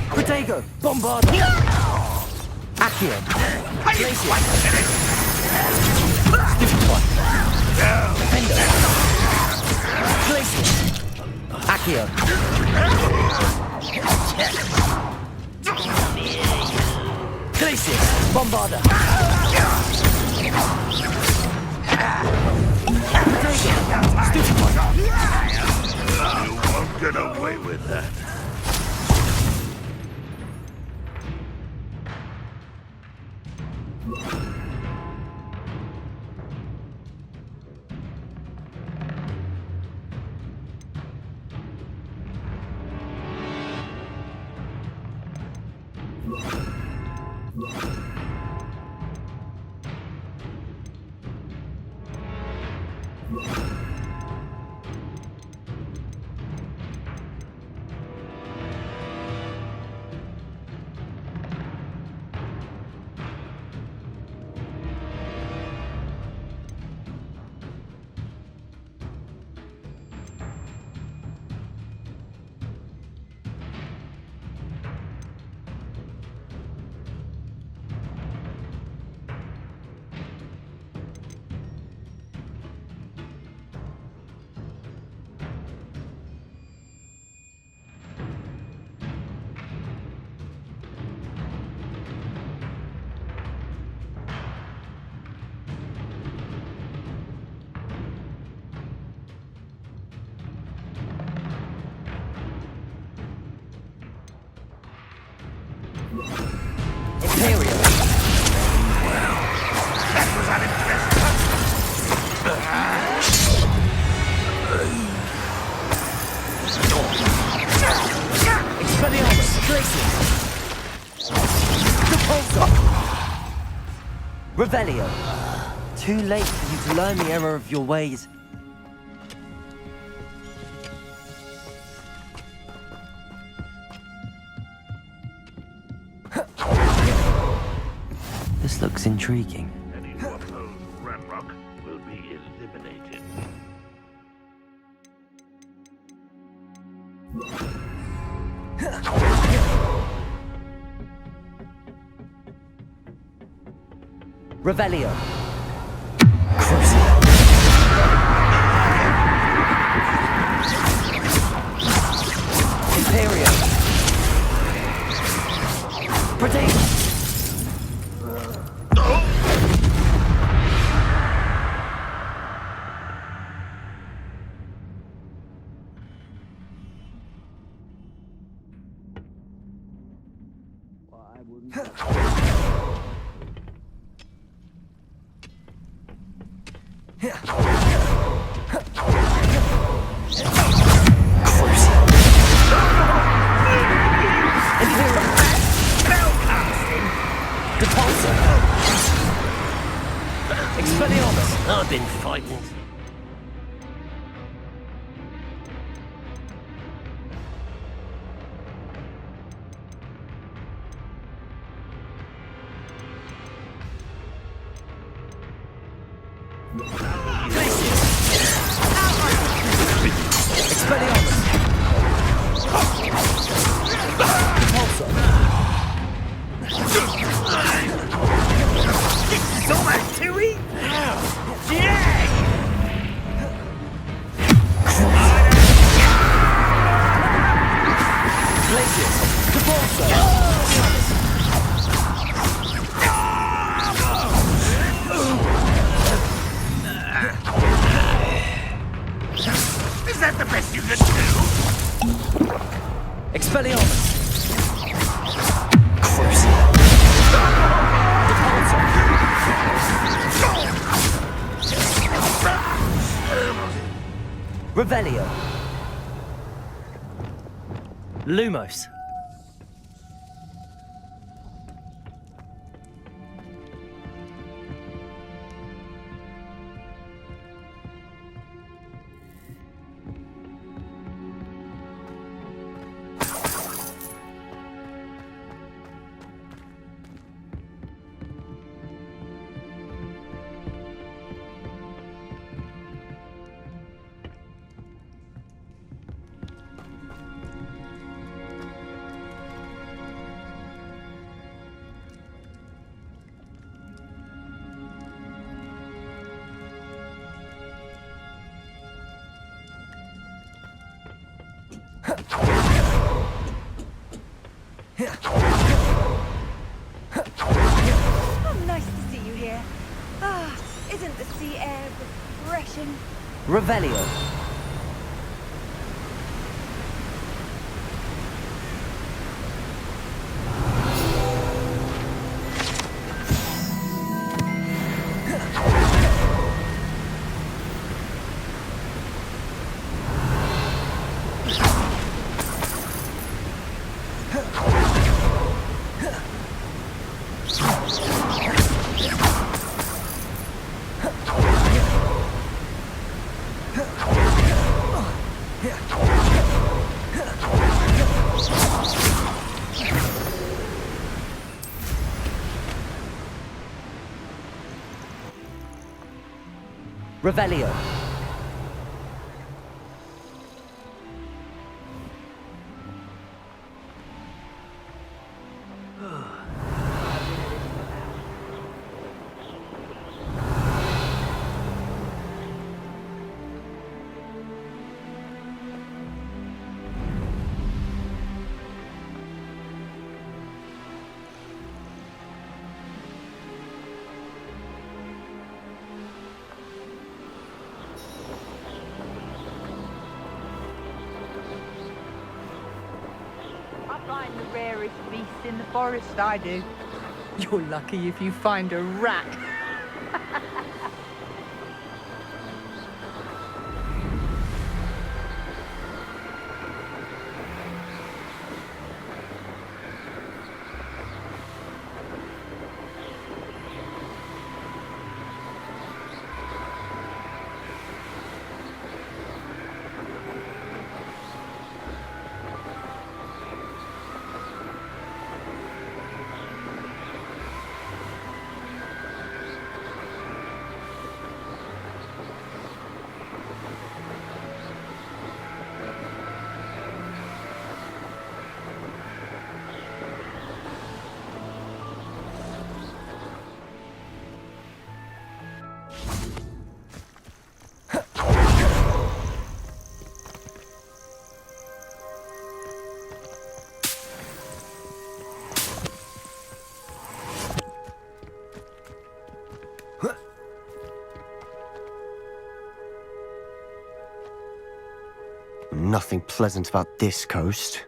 Protego! Bombarda! Accio! Glacier! Stupefy! Fender! Glacier! Accio! Glacier! Bombarda! Protego! Stupefy! You won't get away with that. Imperial! That was unimpressive. Expelliarmus! Glacier! Repulsor! Revelio! Too late for you to learn the error of your ways. This looks intriguing. Any who oppose Ramrock will be eliminated. Revelio! Crucible! Imperial! Protego! Expelliarmus! I've been fighting. Expelliarmus! Repulsor! So much to eat! Glacier! Repulsor! Is that the best you can do? Expelliarmus! Crucible! Repulsor! Revelio! Lumos! Oh, nice to see you here. Ah, isn't the sea air refreshing? Revelio. Revelio. I find the rarest beasts in the forest, I do. You're lucky if you find a rat. Nothing pleasant about this coast.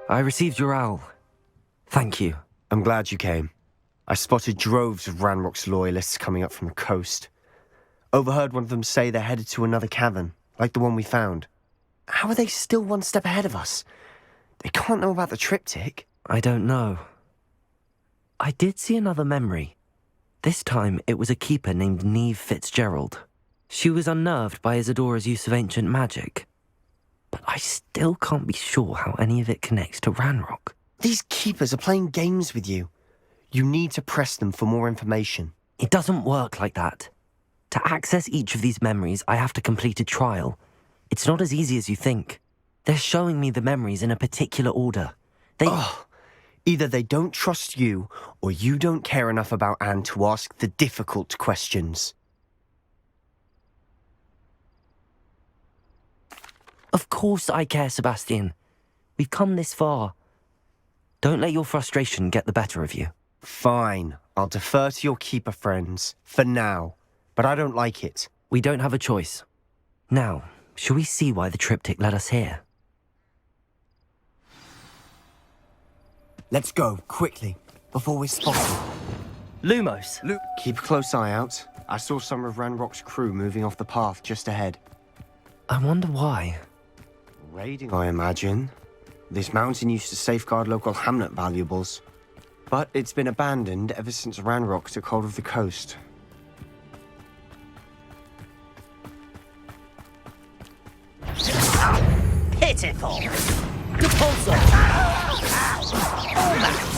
I received your owl. Thank you. I'm glad you came. I spotted droves of Ranrock's loyalists coming up from the coast. Overheard one of them say they're headed to another cavern, like the one we found. How are they still one step ahead of us? They can't know about the triptych. I don't know. I did see another memory. This time it was a keeper named Neve Fitzgerald. She was unnerved by Isadora's use of ancient magic. But I still can't be sure how any of it connects to Ranrock. These keepers are playing games with you. You need to press them for more information. It doesn't work like that. To access each of these memories, I have to complete a trial. It's not as easy as you think. They're showing me the memories in a particular order. Either they don't trust you, or you don't care enough about Anne to ask the difficult questions. Of course I care, Sebastian. We've come this far. Don't let your frustration get the better of you. Fine. I'll defer to your keeper friends, for now. But I don't like it. We don't have a choice. Now, shall we see why the triptych led us here? Let's go, quickly, before we're spotted. Lumos. Keep a close eye out. I saw some of Ranrock's crew moving off the path just ahead. I wonder why. Raiding, I imagine. This mountain used to safeguard local hamlet valuables. But it's been abandoned ever since Ranrock took hold of the coast. Pitiful! Repulsor! Almost!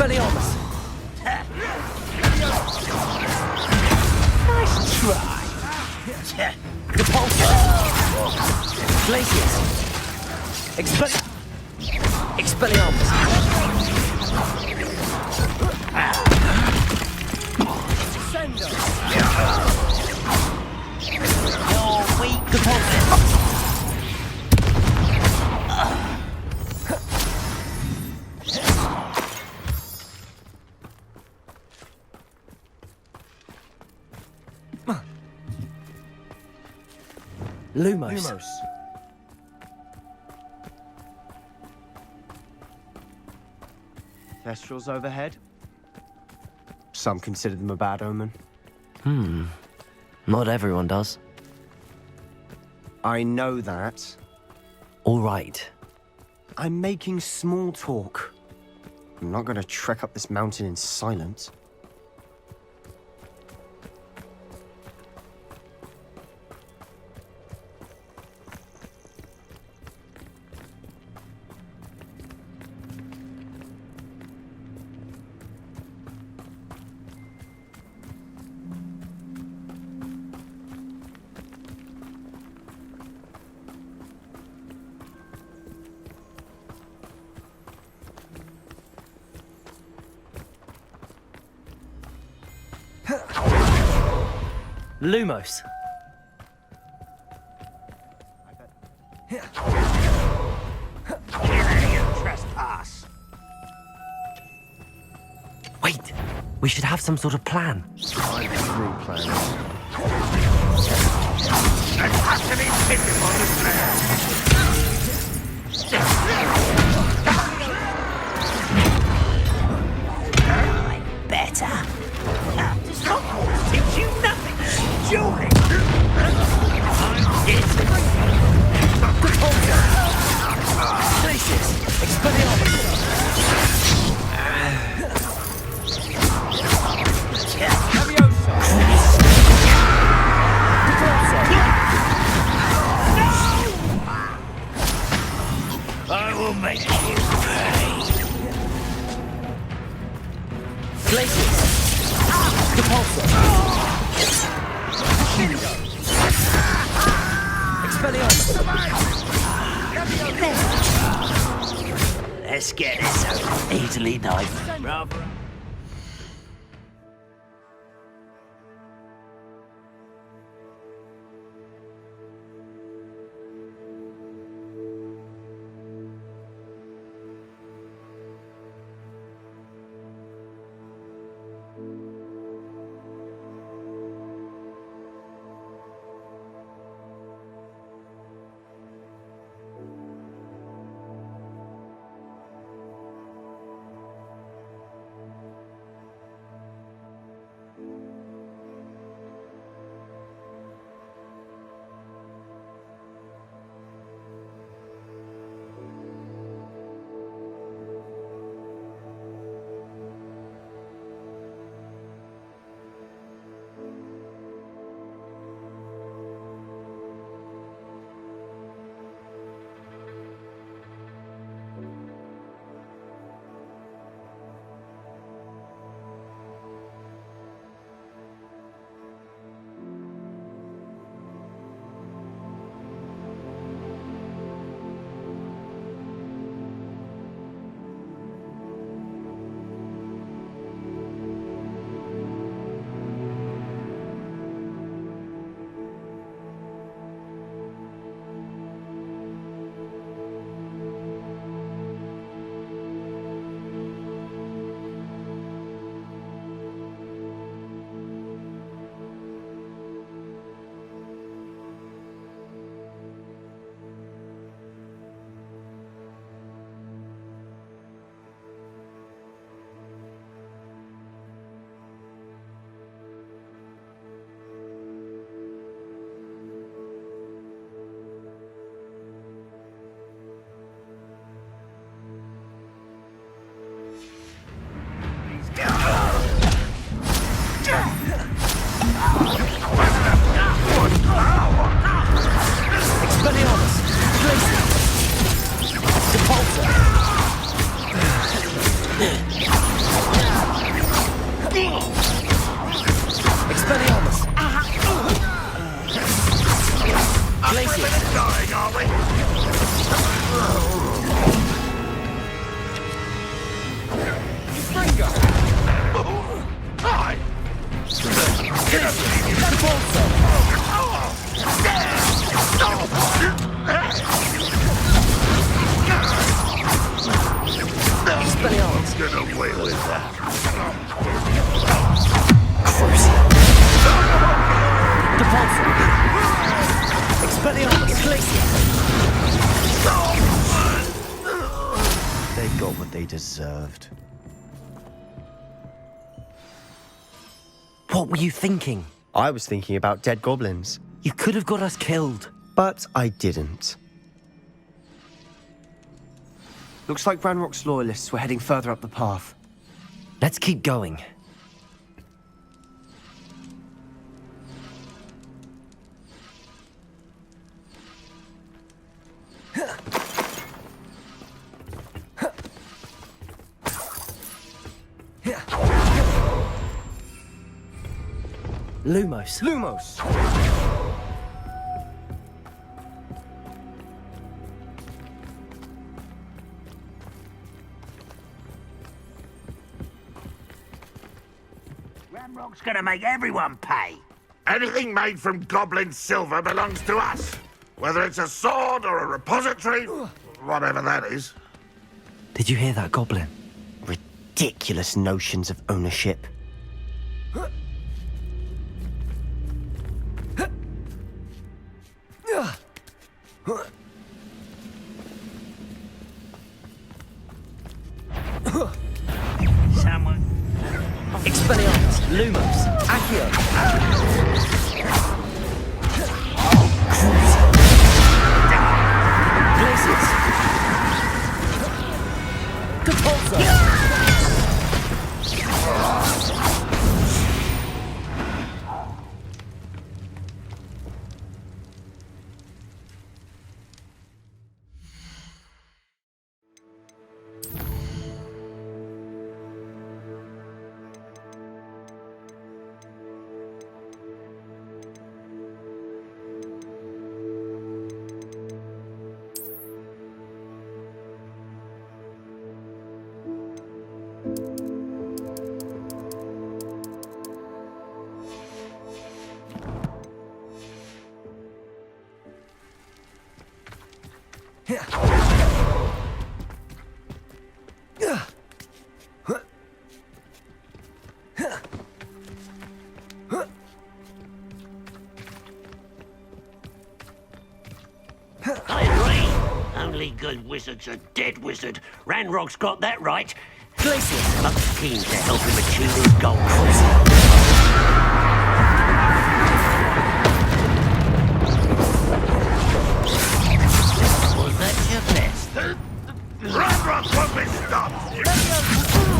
Expelliarmus! Nice try! Repulsor! Glacius! Expelliarmus! Sendo! You're weak! Repulsor! Lumos. Kestrels overhead. Some consider them a bad omen. Not everyone does. I know that. All right. I'm making small talk. I'm not going to trek up this mountain in silence. Lumos. Trespass. Wait, we should have some sort of plan. I'm through plans. There has to be pitiful Better. Does Hogwarts teach you nothing? Joking! Glacius. Expelliarmus. I will make you pay. Glacius. Repulsor. Expelliarmus. Let's get this over. Easily knife. Bravo. Get away with that. Depulso! Expelliarmus! Glacius! They got what they deserved. What were you thinking? I was thinking about dead goblins, You could have got us killed. but I didn't. Looks like Ranrock's loyalists were heading further up the path. Let's keep going. Lumos. Lumos! Ranrock's gonna make everyone pay. Anything made from goblin silver belongs to us. Whether it's a sword or a repository, whatever that is. Did you hear that, Goblin? Ridiculous notions of ownership. Someone. Expelliarmus! Lumos! Accio! Glacius! Depulso! I agree. Only good wizard's a dead wizard. Ranrock's got that right. Glacius! I'm keen to help him achieve his goals. Was that your best? Ranrock won't be stopped!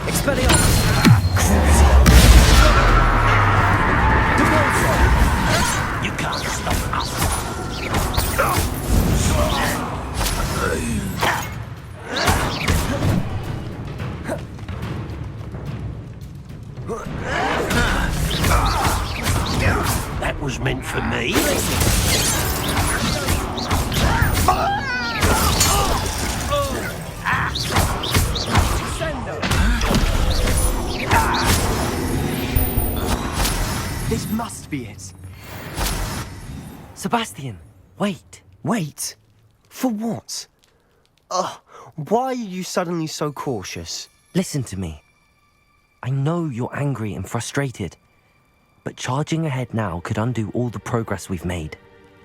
Expelliarmus! Depulso! You can't stop us. That was meant for me. This must be it. Sebastian, wait. Wait. For what? Ugh. Why are you suddenly so cautious? Listen to me. I know you're angry and frustrated, but charging ahead now could undo all the progress we've made.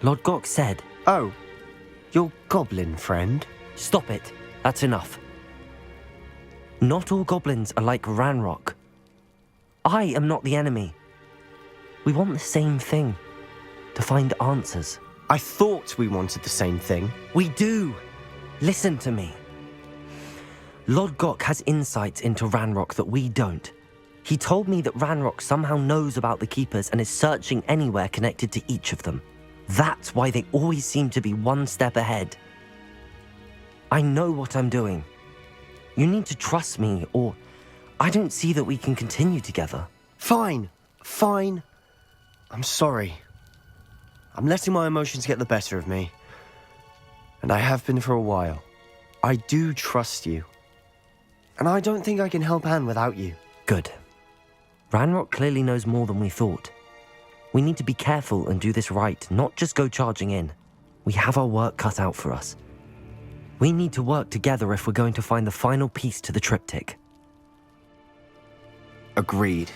Lord Gok said, Oh, your goblin friend? stop it. That's enough. Not all goblins are like Ranrock. I am not the enemy. We want the same thing. To find answers. I thought we wanted the same thing. We do. Listen to me. Lord Gok has insights into Ranrock that we don't. He told me that Ranrock somehow knows about the Keepers and is searching anywhere connected to each of them. That's why they always seem to be one step ahead. I know what I'm doing. You need to trust me, or I don't see that we can continue together. Fine. Fine. I'm sorry. I'm letting my emotions get the better of me. And I have been for a while. I do trust you. And I don't think I can help Anne without you. Good. Ranrock clearly knows more than we thought. We need to be careful and do this right, not just go charging in. We have our work cut out for us. We need to work together if we're going to find the final piece to the triptych. Agreed.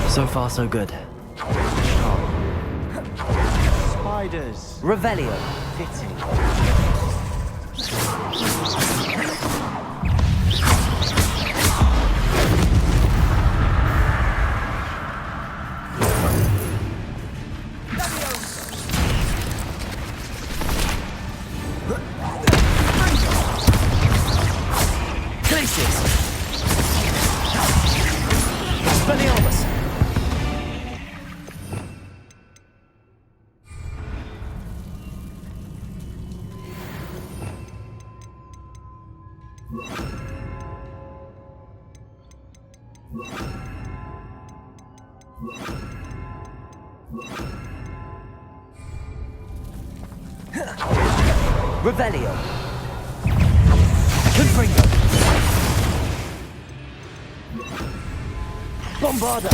So far, so good. Spiders. Revelio. Fitting. Glacius. Expelliarmus. Revelio. Confringo. Bombarda.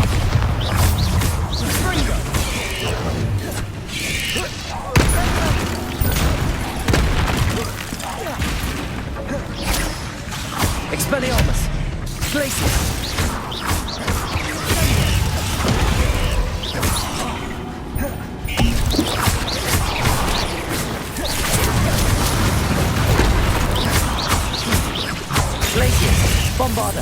Confringo. Expelliarmus. Glacius. Glacius. Bombarda.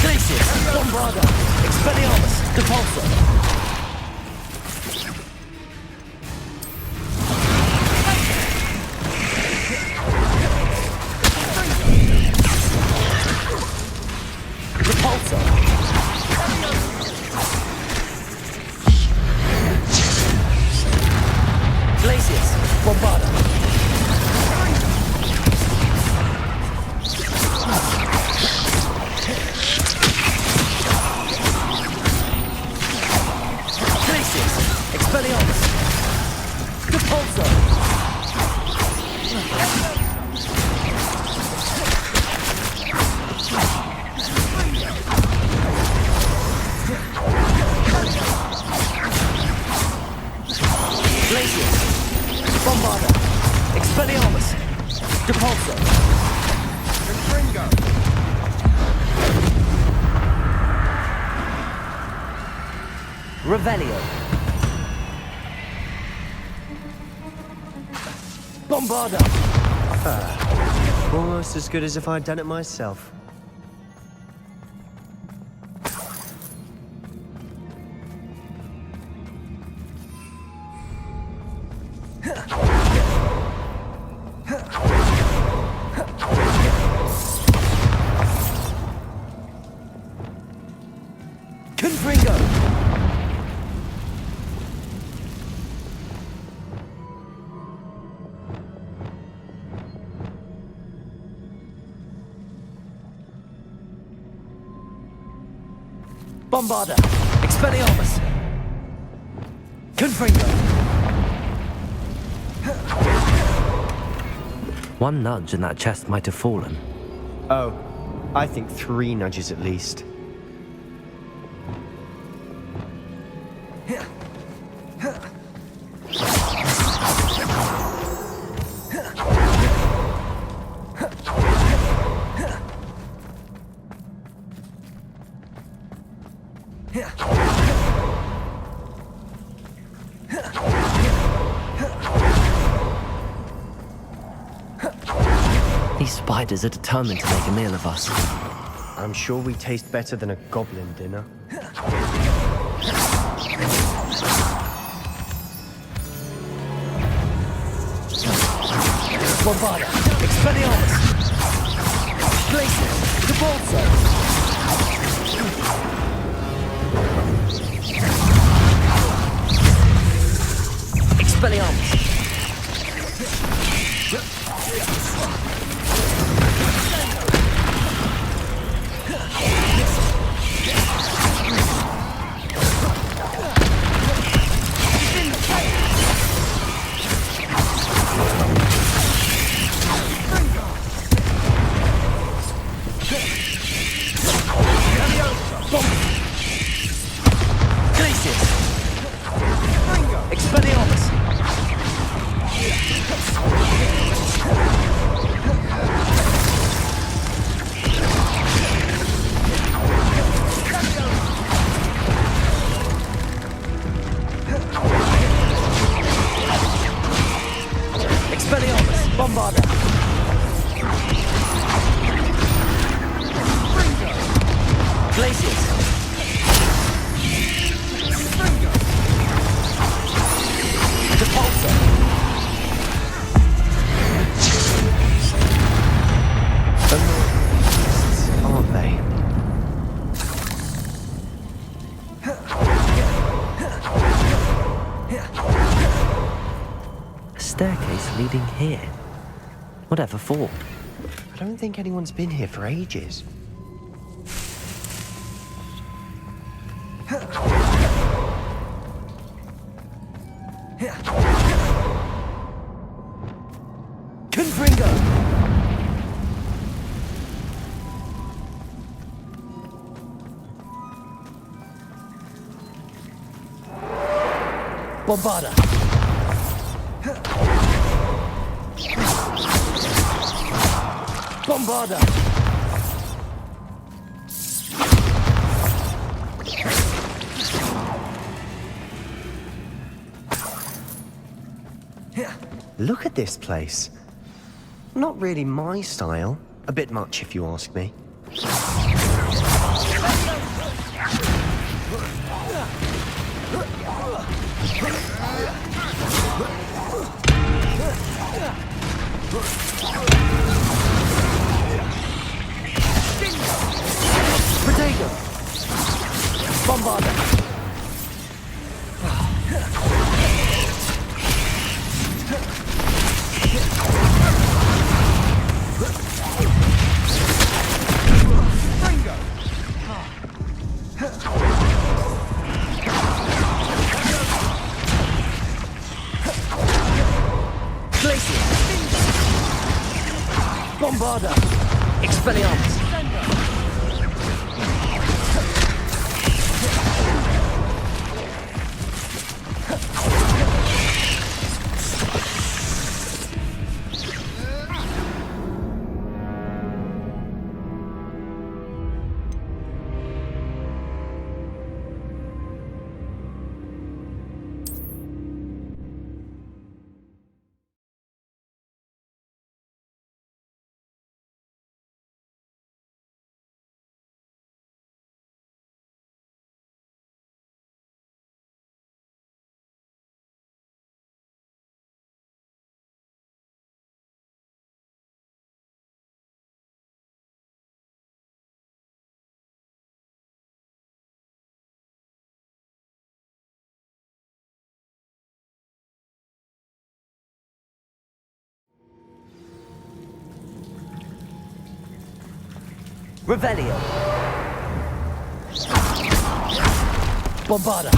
Glacius. Bombarda. Expelliarmus. Depulso. Repulsor. Glacius. Bombarda. Glacius. Expelliarmus. Repulsor. Glacius. Bombarda. Expelliarmus. Depulso. Confringo. Revelio. Bombarda. Almost as good as if I'd done it myself. Confringo. Bombarda. Expelliarmus. Confringo. One nudge and that chest might have fallen. Oh, I think 3 nudges at least. These spiders are determined to make a meal of us. I'm sure we taste better than a goblin dinner. Bombarda! Expelliarmus! Glacius! Debolso! Expelliarmus! Glacius! Expelliarmus! Expelliarmus! Bombarda! Glacius! Repulsor! Aren't they? A staircase leading here. Whatever for? I don't think anyone's been here for ages. Confringo! Bombarda! Bombarda! Look at this place. Not really my style. A bit much, if you ask me. Protego! Bombarda! Glacius! Bombarda! Expelliarmus! Revelio! Bombarda!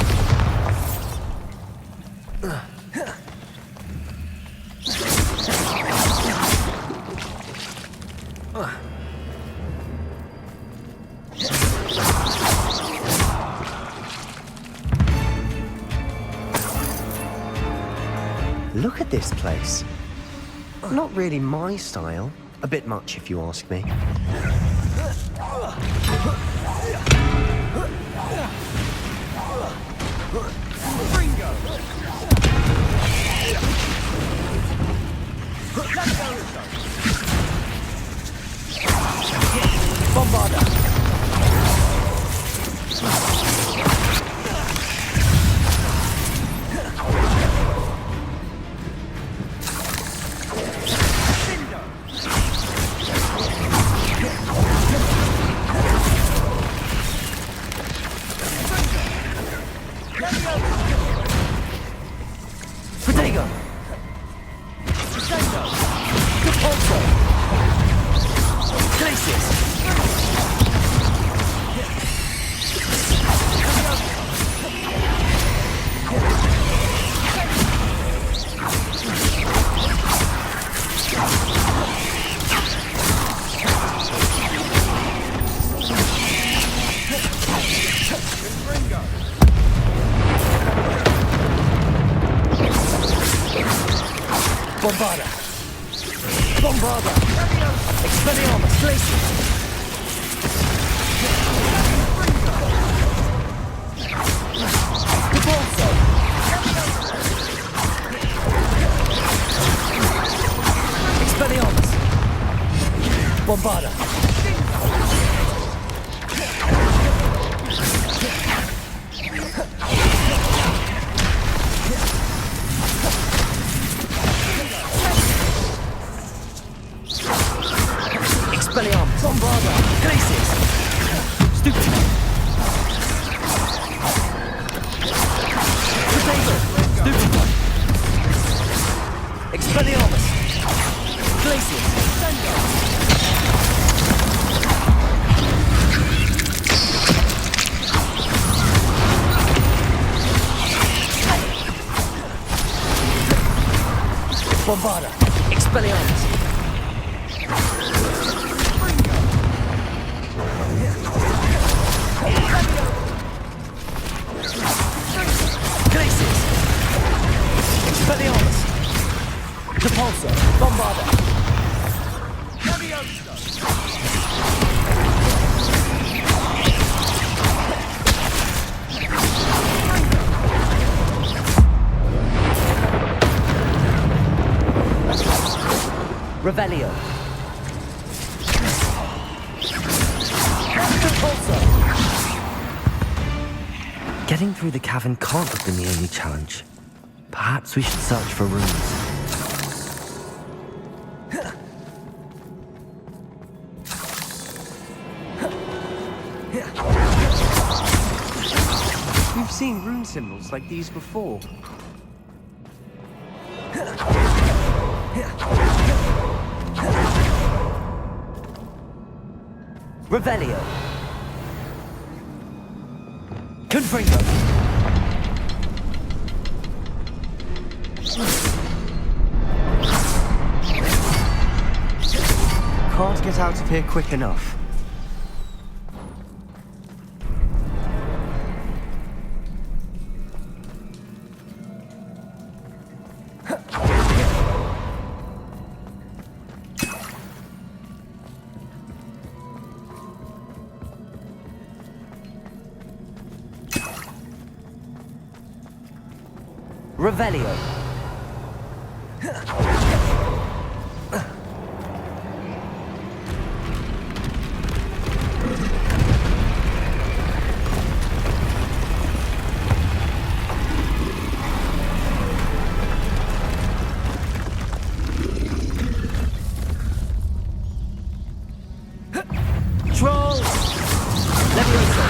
Look at this place. Not really my style. A bit much, if you ask me. Bombarda! Bombarda! Expelliarmus! Glacius! Repulso! Expelliarmus! Bombarda! Expelliarmus! Bombarda! Glacius! Stupid! Potato! Stupid one! Expelliarmus! Glacius! Bombarda! Expelliarmus! Glacius! Expelliarmus! Repulso! Bombarda! Revelio! Repulso! Getting through the cavern can't have been the only challenge. Perhaps we should search for runes. We've seen rune symbols like these before. Revelio! Confringo! Can't get out of here quick enough. Revelio! Trolls! Levioso!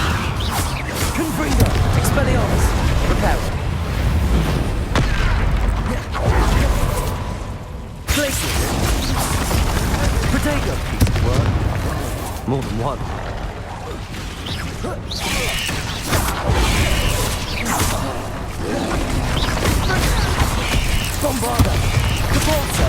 Confringo! Expelliarmus! Reparo! Glacius! Protego! Piece of work. More than one. Bombarda! Repulso!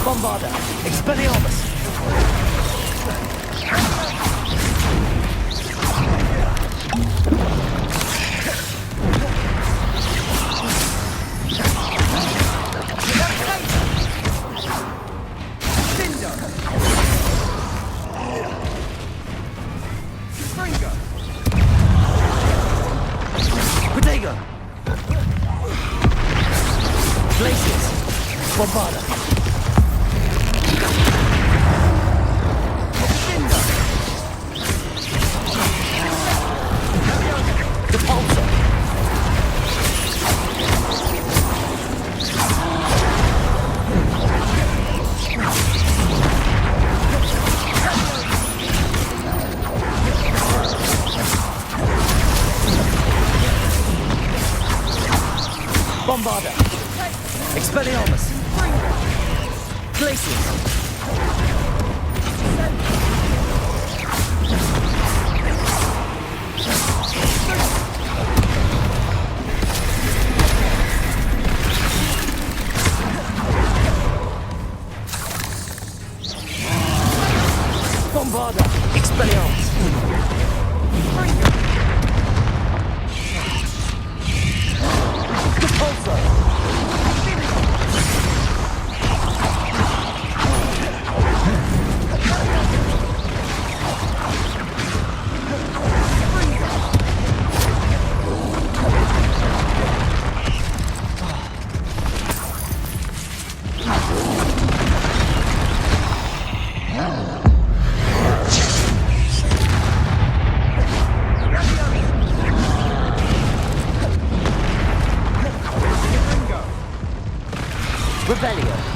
Bombarda! Expelliarmus! Protego! Glacius! Bombarda! Repulso! Expelliarmus! Glacius! Bombarda! Expelliarmus! Repulsor! Revelio!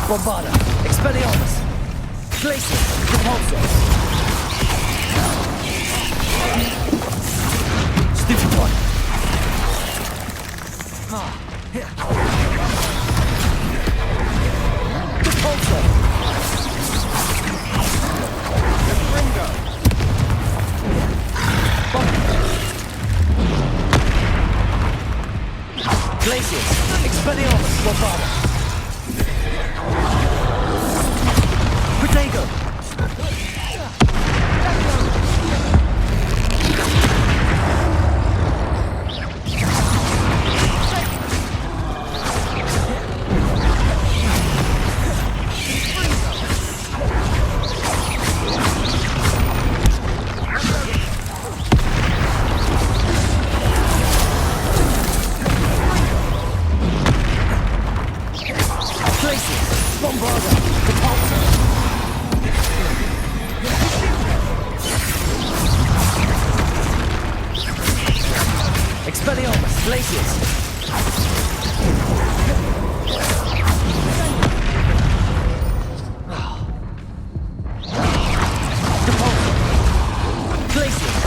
Bombarda. Expelliarmus. Glacius. Repulsor. Stupid one. Repulsor. Ringo. Glacius. Expelliarmus. Bombarda. Protego. Glacius. Bombarda. Repulsor. Expelliarmus. Glacius. Repulsor. Glacius.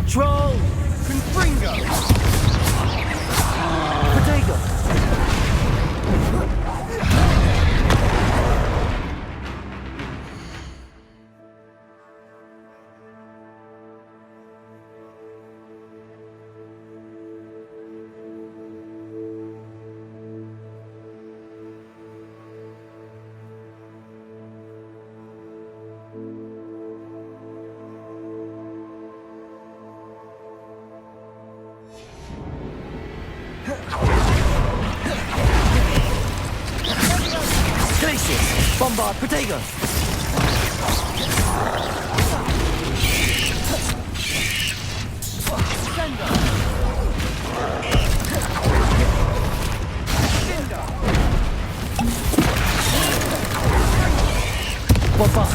Troll! Confringo! Potato! Glacius! Bombard! Potato! Bombard!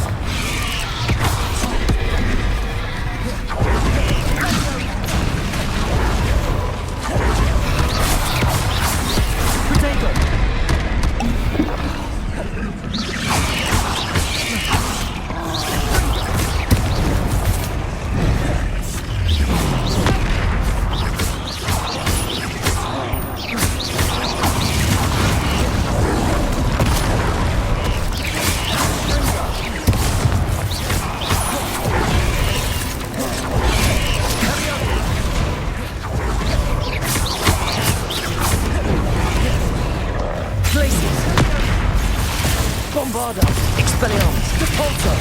Potato! Glacius! Bombarda! Expelliarmus! Repulsor!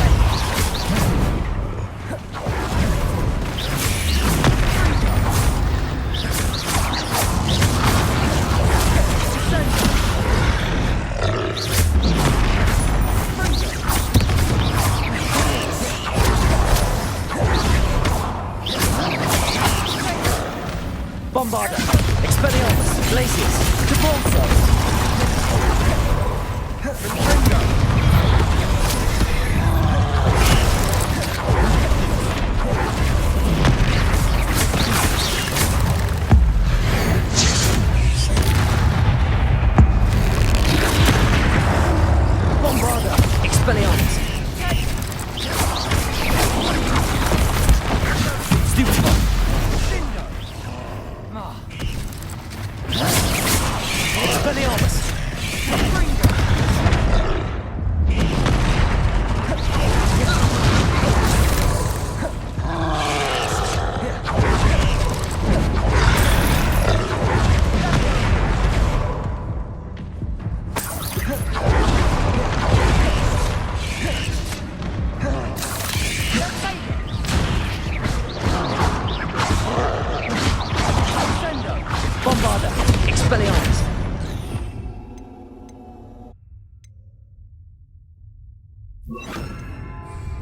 Bombarda! Expelliarmus! Glacius! Repulsor! Bombarda! Expelliarmus! Stupefy! Expelliarmus! Bombarda! Expelliarmus!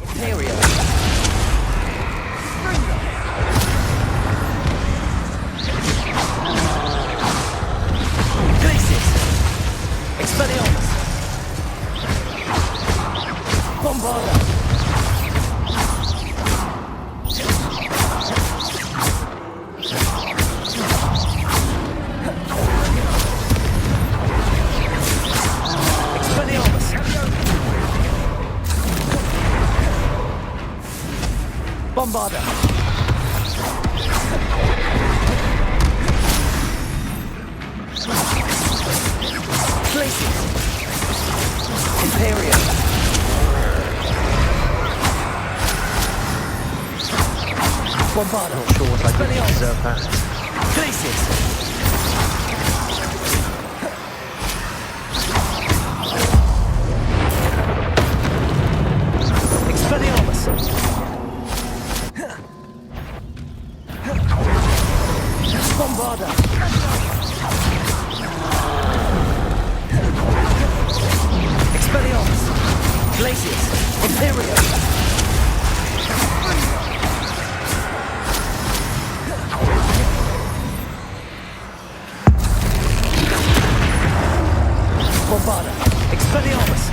Imperial! Glacius! Expelliarmus! Bombarda! Expelliarmus! Bombarda! Glacius! Imperial! Bombarda! Not sure what I did to deserve that. Glacius! Expelliarmus! Bombarda! Expelliarmus! Glacius! Imperial! Bombarda! Expelliarmus!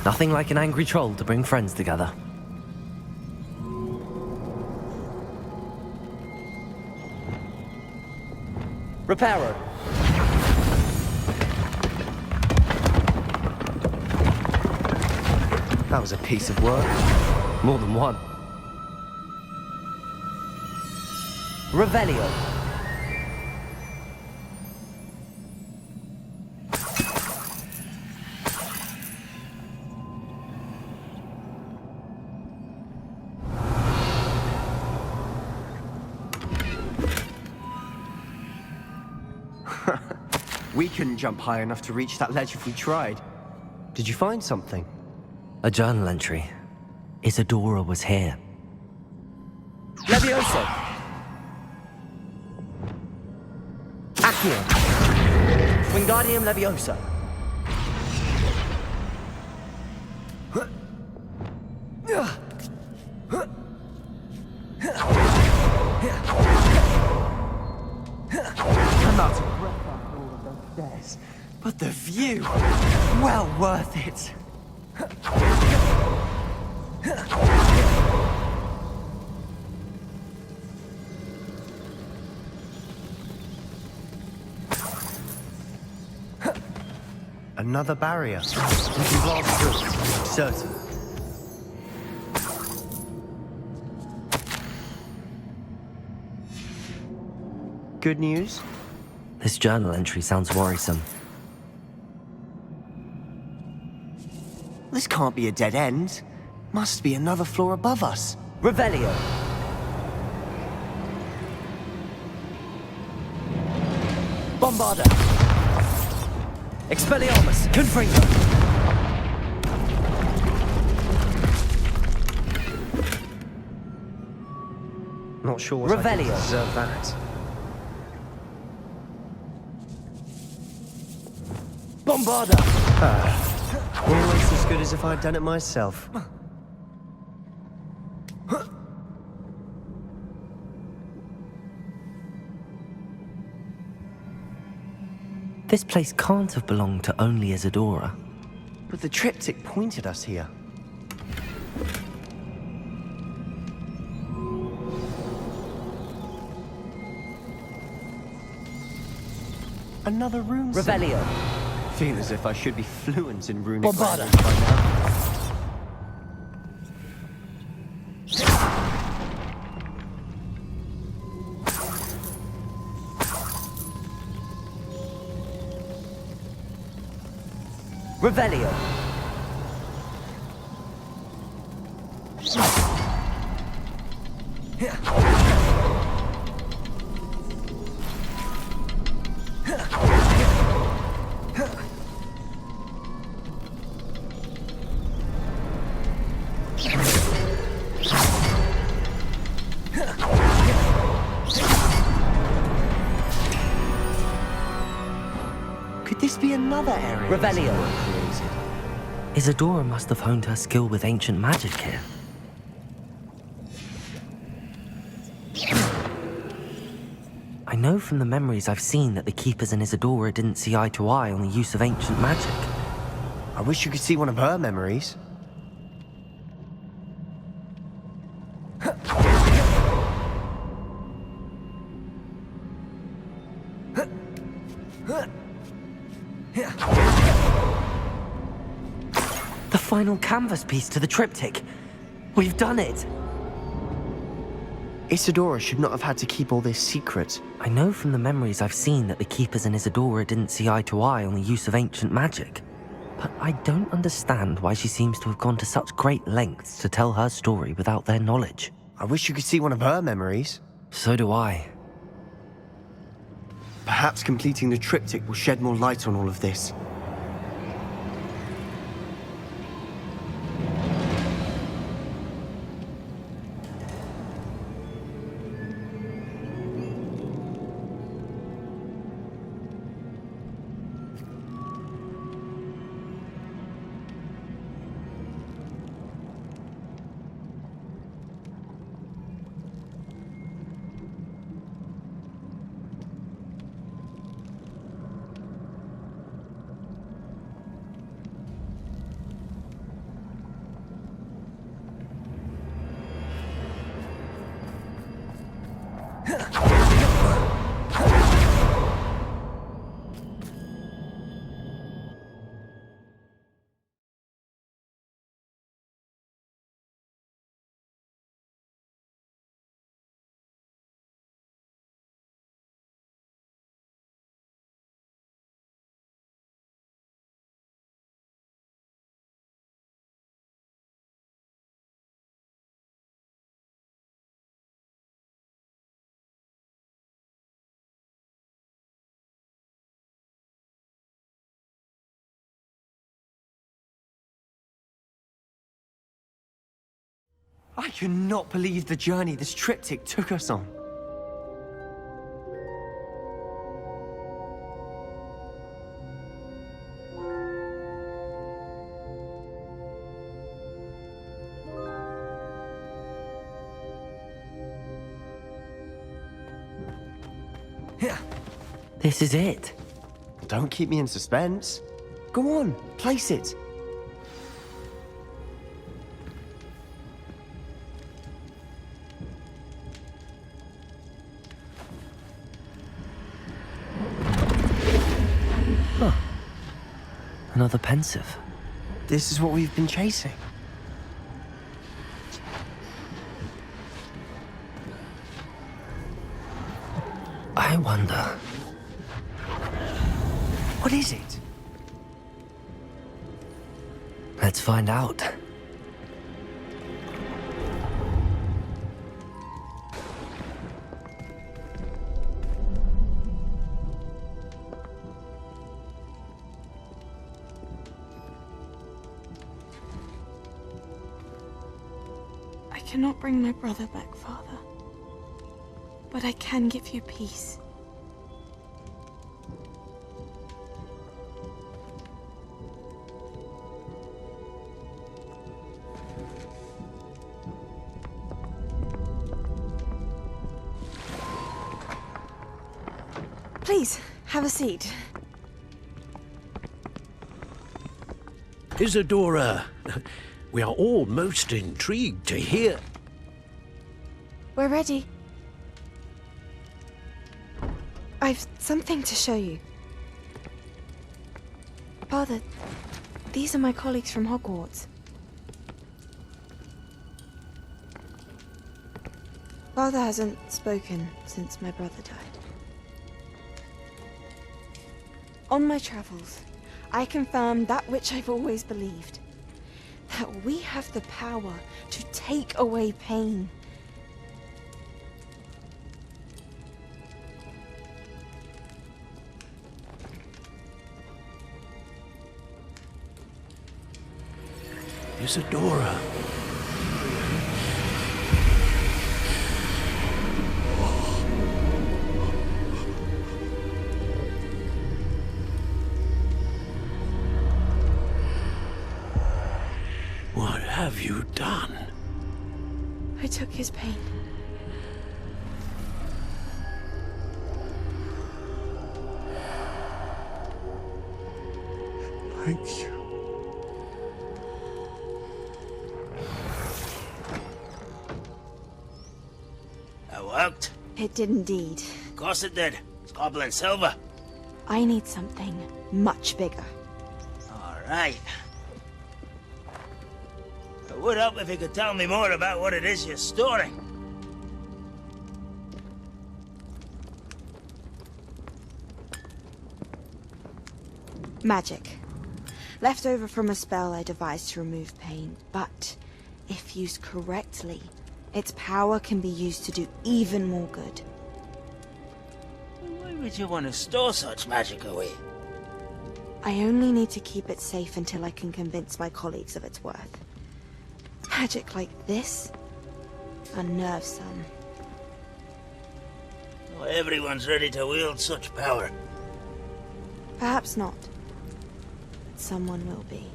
Nothing like an angry troll to bring friends together. Reparo. That was a piece of work. More than one. Revelio. We couldn't jump high enough to reach that ledge if we tried. Did you find something? A journal entry. Isadora was here. Levioso. Accio. Wingardium Leviosa. I'm out of breath after all of those stairs. But the view! Well worth it! Another barrier. We can blast through it, certain. Good news? This journal entry sounds worrisome. This can't be a dead end. Must be another floor above us. Revelio. Bombarda. Expelliarmus. Confringo. Not sure what I did to Revelio. deserve that. Bombarda. Almost as good as if I'd done it myself. This place can't have belonged to only Isadora. But the triptych pointed us here. Another room. Revelio. Feel as if I should be fluent in runic Bombarda. language by now. Revelio. Could this be another area? Revelio. Created? Isadora must have honed her skill with ancient magic here. I know from the memories I've seen that the Keepers and Isadora didn't see eye to eye on the use of ancient magic. I wish you could see one of her memories. The final canvas piece to the triptych. We've done it! Isadora should not have had to keep all this secret. I know from the memories I've seen that the Keepers and Isadora didn't see eye to eye on the use of ancient magic. But I don't understand why she seems to have gone to such great lengths to tell her story without their knowledge. I wish you could see one of her memories. So do I. Perhaps completing the triptych will shed more light on all of this. I cannot believe the journey this triptych took us on. This is it. Don't keep me in suspense. Go on, place it. Another pensive. This is what we've been chasing. I wonder. What is it? Let's find out. I cannot bring my brother back, Father. But I can give you peace. Please, have a seat. Isadora, we are all most intrigued to hear. We're ready. I've something to show you. Father, these are my colleagues from Hogwarts. Father hasn't spoken since my brother died. On my travels, I confirmed that which I've always believed. That we have the power to take away pain. Isadora. What have you done? I took his pain. Thank you. That worked? It did indeed. Of course it did. It's goblin silver. I need something much bigger. All right. It would help if you could tell me more about what it is you're storing. Magic. Left over from a spell I devised to remove pain, but if used correctly, its power can be used to do even more good. Why would you want to store such magic away? I only need to keep it safe until I can convince my colleagues of its worth. Magic like this unnerves some. Not everyone's ready to wield such power. Perhaps not. But someone will be.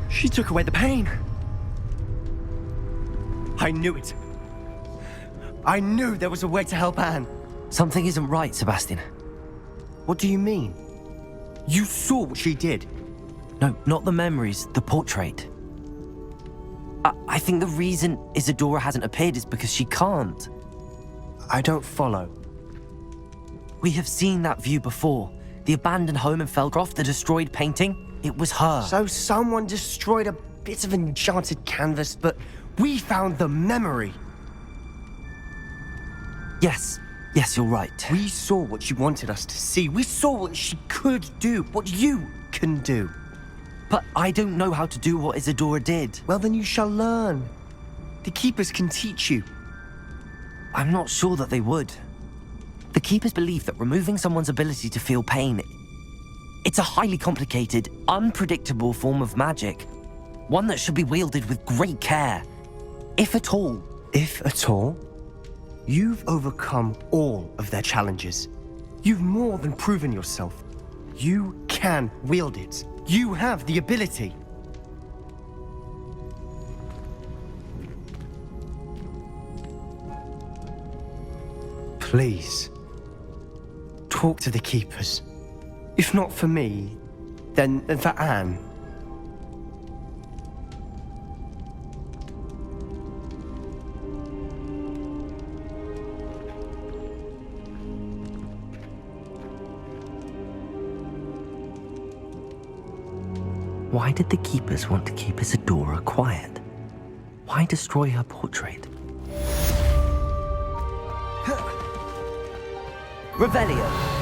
She took away the pain. I knew it. I knew there was a way to help Anne. Something isn't right, Sebastian. What do you mean? You saw what she did. No, not the memories, the portrait. I think the reason Isadora hasn't appeared is because she can't. I don't follow. We have seen that view before. The abandoned home in Felgroth, the destroyed painting. It was her. So someone destroyed a bit of enchanted canvas, but we found the memory. Yes, you're right. We saw what she wanted us to see. We saw what she could do, what you can do. But I don't know how to do what Isadora did. Well, then you shall learn. The Keepers can teach you. I'm not sure that they would. The Keepers believe that removing someone's ability to feel pain, it's a highly complicated, unpredictable form of magic. One that should be wielded with great care, if at all. If at all? You've overcome all of their challenges. You've more than proven yourself. You can wield it. You have the ability. Please, talk to the Keepers. If not for me, then for Anne. Why did the Keepers want to keep Isadora quiet? Why destroy her portrait? Revelio.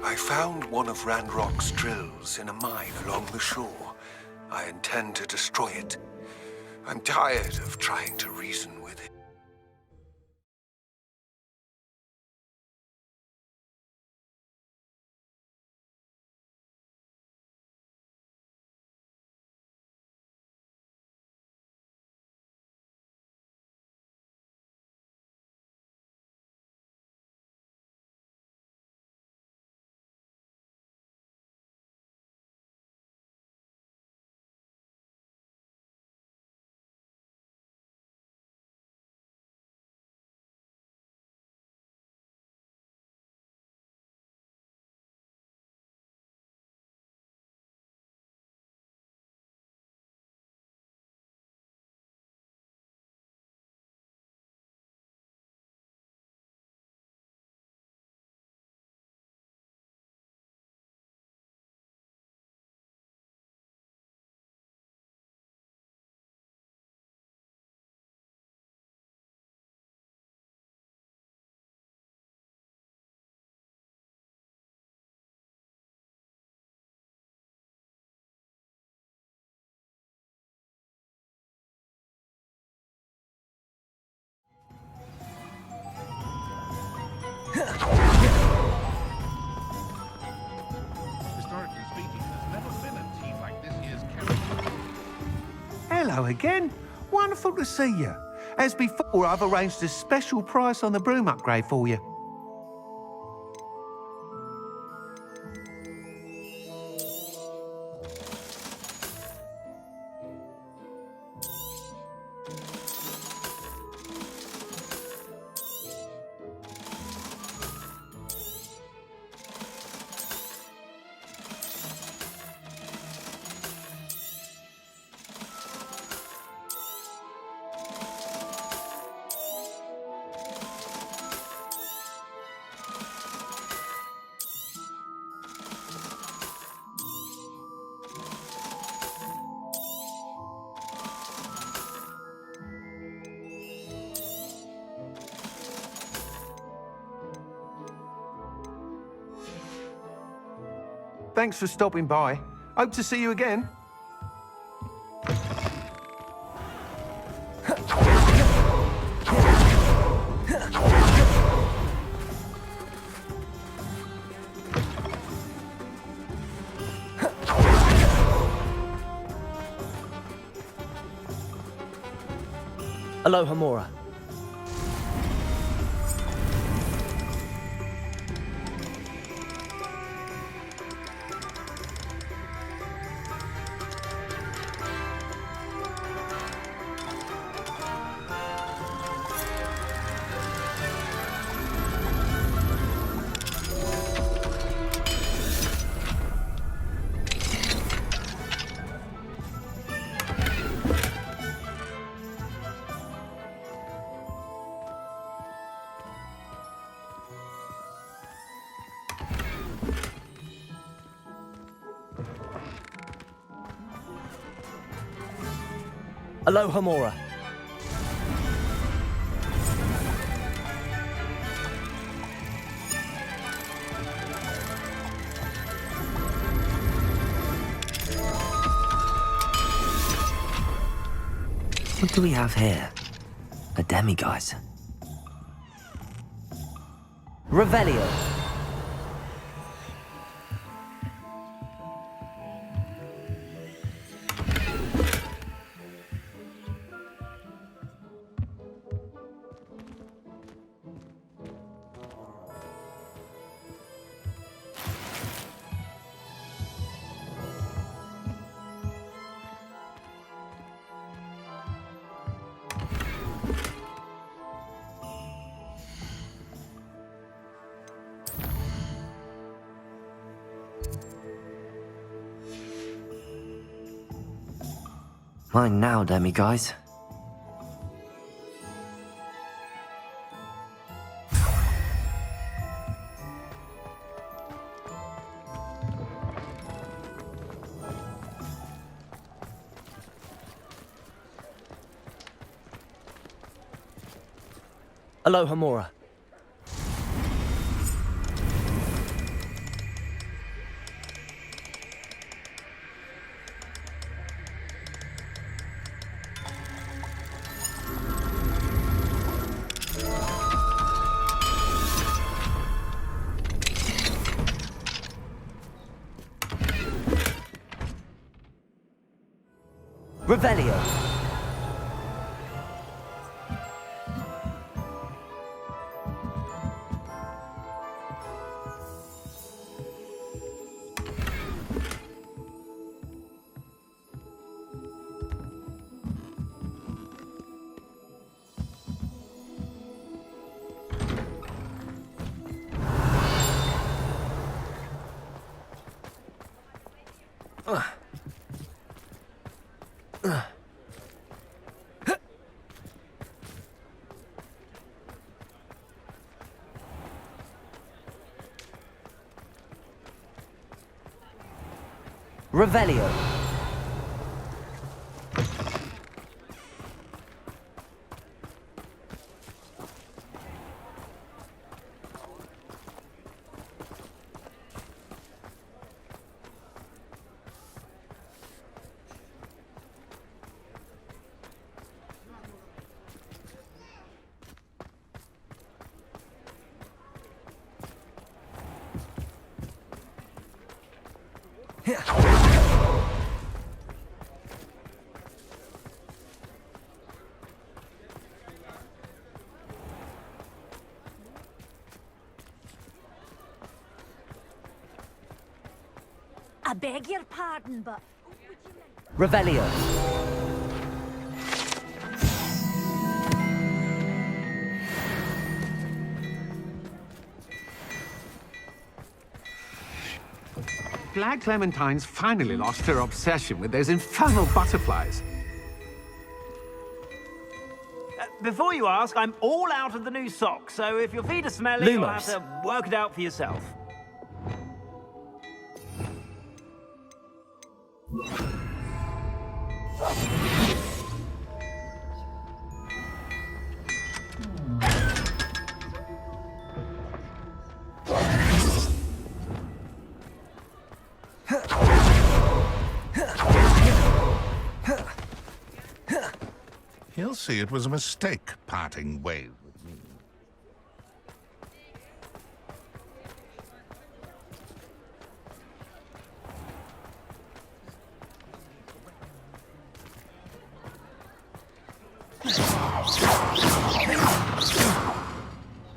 I found one of Ranrock's drills in a mine along the shore. I intend to destroy it. I'm tired of trying to reason Hello again. Wonderful to see you. As before, I've arranged a special price on the broom upgrade for you. Thanks for stopping by. Hope to see you again. Aloha Mora. Aloha Mora. What do we have here? A demiguise. Revelio. Mine now, demiguise. Aloha Mora. Revelio. Revelio. I beg your pardon, but... Revelio. Glad Clementine's finally lost her obsession with those infernal butterflies. Before you ask, I'm all out of the new socks, so if your feet are smelly, you'll have Lumos. to work it out for yourself. He'll see it was a mistake parting ways with me.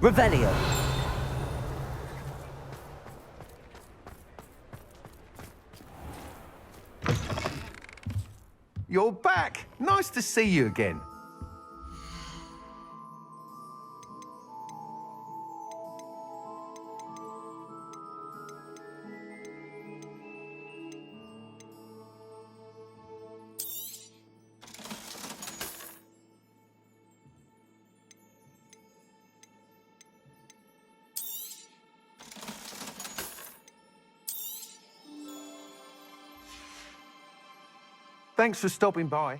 Revelio. You're back. Nice to see you again. Thanks for stopping by.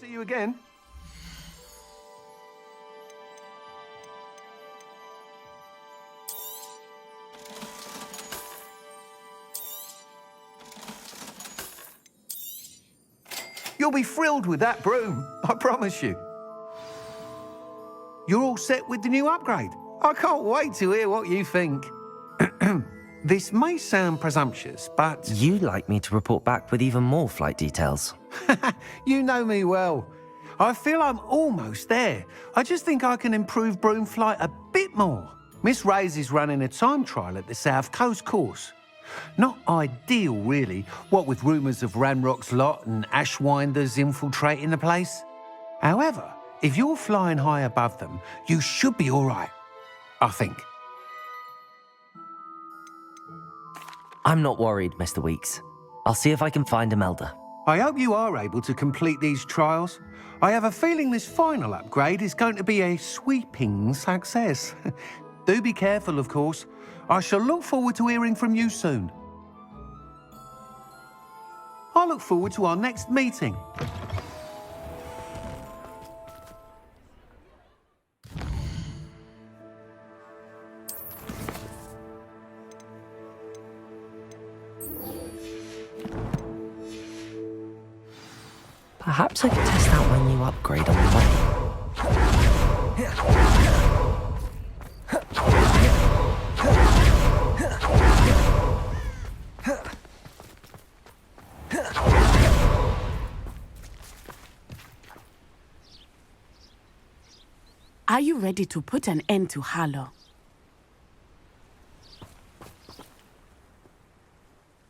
See you again. You'll be thrilled with that broom, I promise you. You're all set with the new upgrade. I can't wait to hear what you think. This may sound presumptuous, but... You'd like me to report back with even more flight details. You know me well. I feel I'm almost there. I just think I can improve broom flight a bit more. Miss Ray's is running a time trial at the South Coast course. Not ideal, really, what with rumours of Ranrock's lot and Ashwinders infiltrating the place. However, if you're flying high above them, you should be all right, I think. I'm not worried, Mr. Weeks. I'll see if I can find Imelda. I hope you are able to complete these trials. I have a feeling this final upgrade is going to be a sweeping success. Do be careful, of course. I shall look forward to hearing from you soon. I look forward to our next meeting. Perhaps I could test out my new upgrade on the way. Are you ready to put an end to Harlow?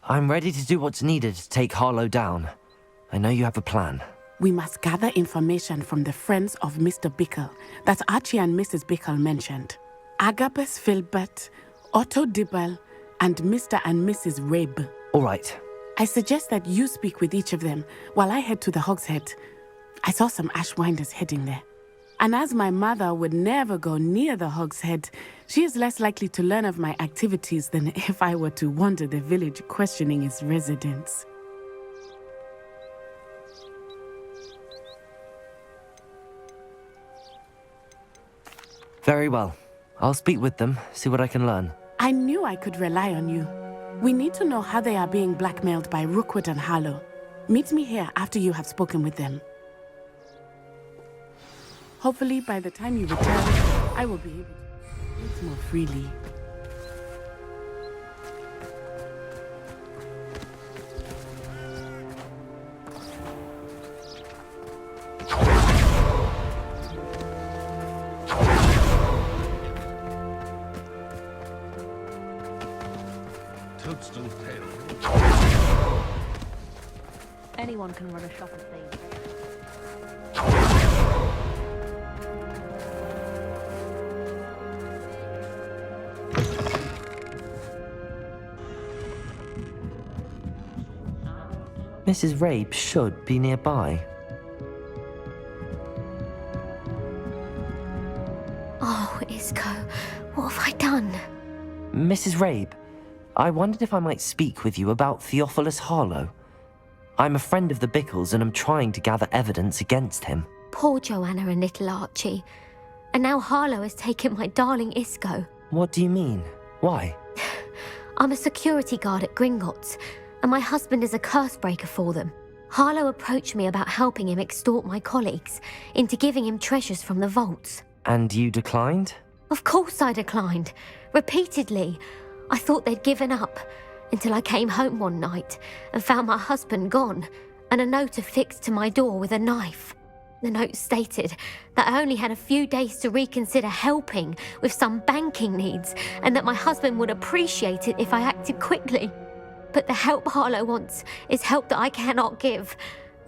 I'm ready to do what's needed to take Harlow down. I know you have a plan. We must gather information from the friends of Mr. Bickle that Archie and Mrs. Bickle mentioned. Agapes Filbert, Otto Dibble, and Mr. and Mrs. Rabe. All right. I suggest that you speak with each of them while I head to the Hogshead. I saw some Ashwinders heading there. And as my mother would never go near the Hog's Head, she is less likely to learn of my activities than if I were to wander the village questioning its residents. Very well. I'll speak with them, see what I can learn. I knew I could rely on you. We need to know how they are being blackmailed by Rookwood and Harlow. Meet me here after you have spoken with them. Hopefully, by the time you return, I will be able to speak more freely. Anyone can run a shop of things. Mrs. Rabe should be nearby. Oh, Isco, what have I done? Mrs. Rabe, I wondered if I might speak with you about Theophilus Harlow. I'm a friend of the Bickles and I'm trying to gather evidence against him. Poor Joanna and little Archie. And now Harlow has taken my darling Isco. What do you mean? Why? I'm a security guard at Gringotts, and my husband is a curse breaker for them. Harlow approached me about helping him extort my colleagues into giving him treasures from the vaults. And you declined? Of course I declined. Repeatedly. I thought they'd given up, until I came home one night and found my husband gone, and a note affixed to my door with a knife. The note stated that I only had a few days to reconsider helping with some banking needs, and that my husband would appreciate it if I acted quickly. But the help Harlow wants is help that I cannot give,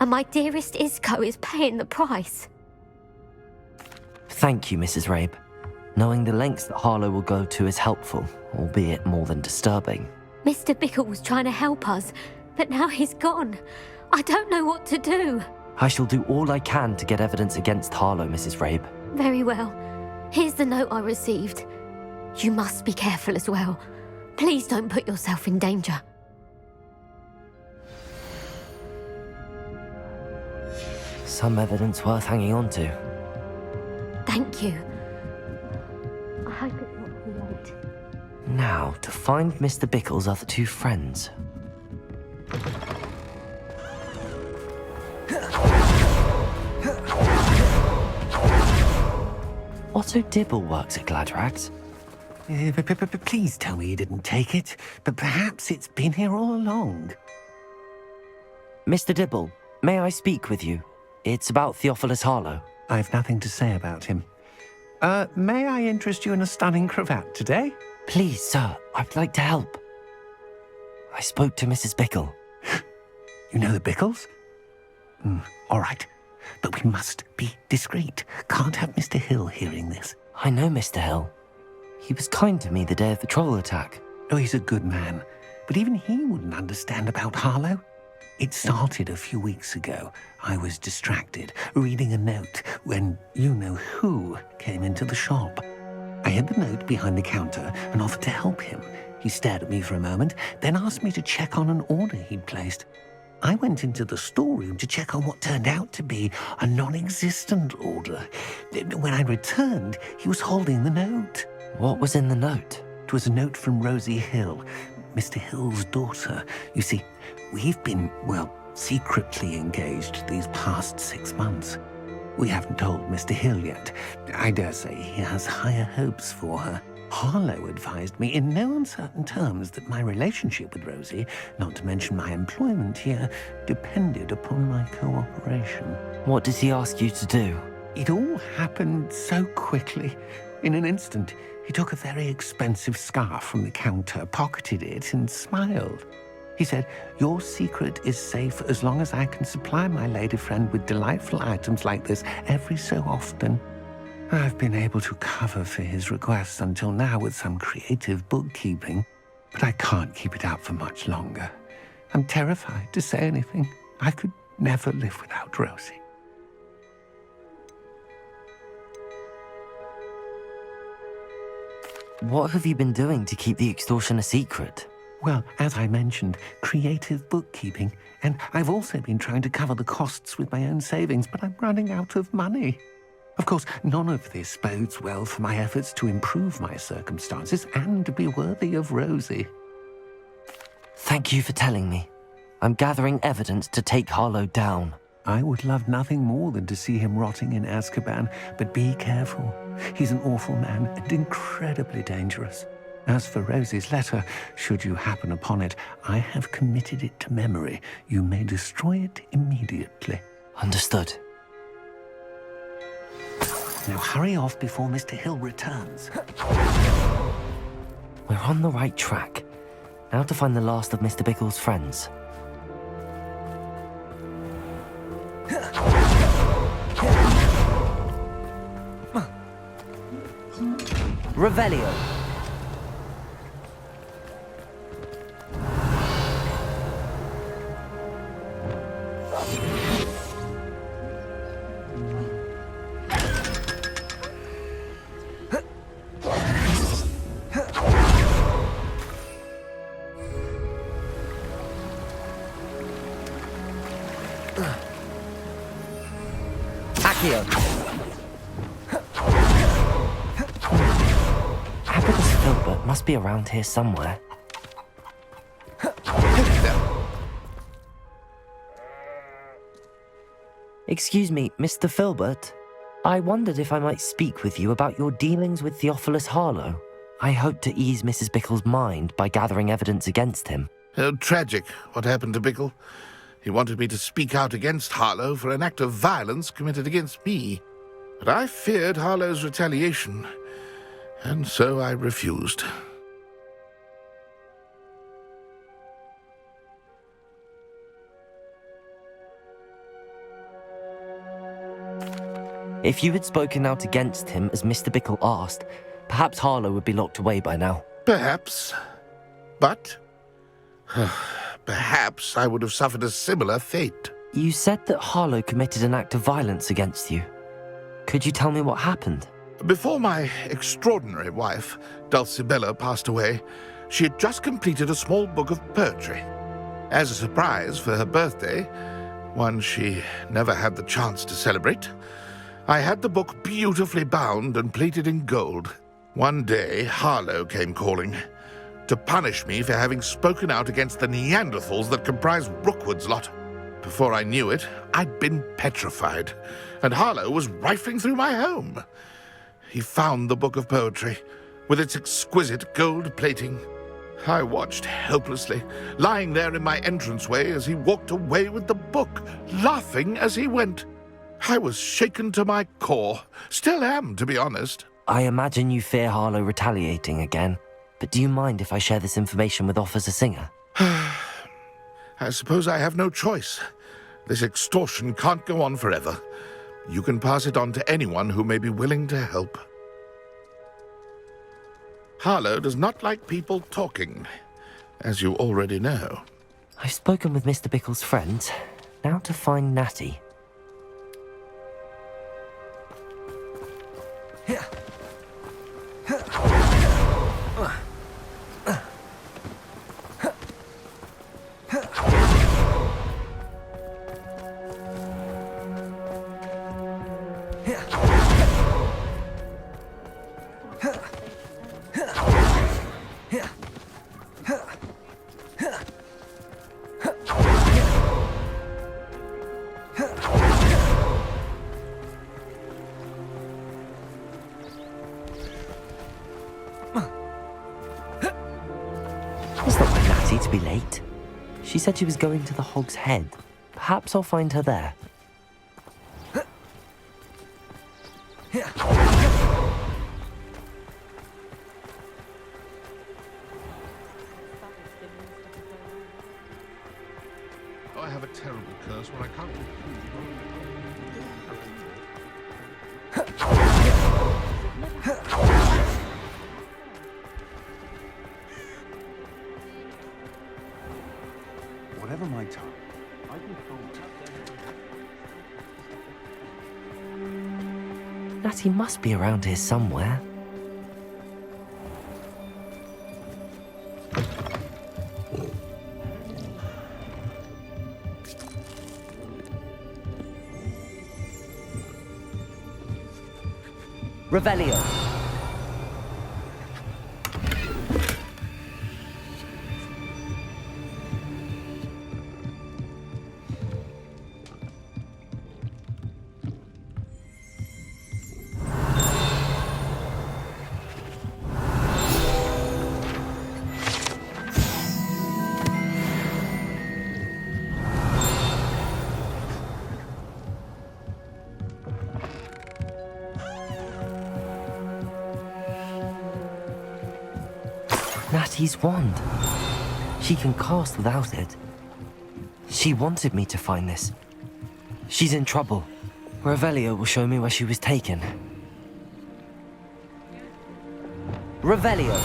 and my dearest Isco is paying the price. Thank you, Mrs. Rabe. Knowing the lengths that Harlow will go to is helpful, albeit more than disturbing. Mr. Bickle was trying to help us, but now he's gone. I don't know what to do. I shall do all I can to get evidence against Harlow, Mrs. Rabe. Very well. Here's the note I received. You must be careful as well. Please don't put yourself in danger. Some evidence worth hanging on to. Thank you. I hope it's not too late. Now, to find Mr. Bickle's other two friends. Otto Dibble works at Gladrags. Please tell me you didn't take it, but perhaps it's been here all along. Mr. Dibble, may I speak with you? It's about Theophilus Harlow. I've nothing to say about him. May I interest you in a stunning cravat today? Please, sir, I'd like to help. I spoke to Mrs. Bickle. You know the Bickles? All right. But we must be discreet. Can't have Mr. Hill hearing this. I know Mr. Hill. He was kind to me the day of the troll attack. Oh, he's a good man. But even he wouldn't understand about Harlow. It started a few weeks ago. I was distracted, reading a note, when you-know-who came into the shop. I hid the note behind the counter and offered to help him. He stared at me for a moment, then asked me to check on an order he'd placed. I went into the storeroom to check on what turned out to be a non-existent order. When I returned, he was holding the note. What was in the note? It was a note from Rosie Hill, Mr. Hill's daughter. You see, we've been, secretly engaged these past 6 months. We haven't told Mr. Hill yet. I dare say he has higher hopes for her. Harlow advised me in no uncertain terms that my relationship with Rosie, not to mention my employment here, depended upon my cooperation. What does he ask you to do? It all happened so quickly. In an instant, he took a very expensive scarf from the counter, pocketed it, and smiled. He said, "Your secret is safe as long as I can supply my lady friend with delightful items like this every so often." I've been able to cover for his requests until now with some creative bookkeeping, but I can't keep it up for much longer. I'm terrified to say anything. I could never live without Rosie. What have you been doing to keep the extortion a secret? Well, as I mentioned, creative bookkeeping. And I've also been trying to cover the costs with my own savings, but I'm running out of money. Of course, none of this bodes well for my efforts to improve my circumstances and to be worthy of Rosie. Thank you for telling me. I'm gathering evidence to take Harlow down. I would love nothing more than to see him rotting in Azkaban, but be careful. He's an awful man and incredibly dangerous. As for Rosie's letter, should you happen upon it, I have committed it to memory. You may destroy it immediately. Understood. Now hurry off before Mr. Hill returns. We're on the right track. Now to find the last of Mr. Bickle's friends. Revelio. Agabus Filbert must be around here somewhere. Excuse me, Mr. Filbert. I wondered if I might speak with you about your dealings with Theophilus Harlow. I hope to ease Mrs. Bickle's mind by gathering evidence against him. Oh, tragic, what happened to Bickle. He wanted me to speak out against Harlow for an act of violence committed against me. But I feared Harlow's retaliation, and so I refused. If you had spoken out against him as Mr. Bickle asked, perhaps Harlow would be locked away by now. Perhaps. But perhaps I would have suffered a similar fate. You said that Harlow committed an act of violence against you. Could you tell me what happened? Before my extraordinary wife, Dulcibella, passed away, she had just completed a small book of poetry. As a surprise for her birthday, one she never had the chance to celebrate, I had the book beautifully bound and plated in gold. One day, Harlow came calling to punish me for having spoken out against the Neanderthals that comprise Rookwood's lot. Before I knew it, I'd been petrified, and Harlow was rifling through my home. He found the book of poetry, with its exquisite gold plating. I watched helplessly, lying there in my entranceway as he walked away with the book, laughing as he went. I was shaken to my core. Still am, to be honest. I imagine you fear Harlow retaliating again, but do you mind if I share this information with Officer Singer? I suppose I have no choice. This extortion can't go on forever. You can pass it on to anyone who may be willing to help. Harlow does not like people talking, as you already know. I've spoken with Mr. Bickle's friends. Now to find Natty. It's not like Natty to be late. She said she was going to the Hog's Head. Perhaps I'll find her there. I have a terrible curse where I can't Whatever my time, I can Natty must be around here somewhere. Revelio. Natty's wand. She can cast without it. She wanted me to find this. She's in trouble. Revelio will show me where she was taken. Revelio.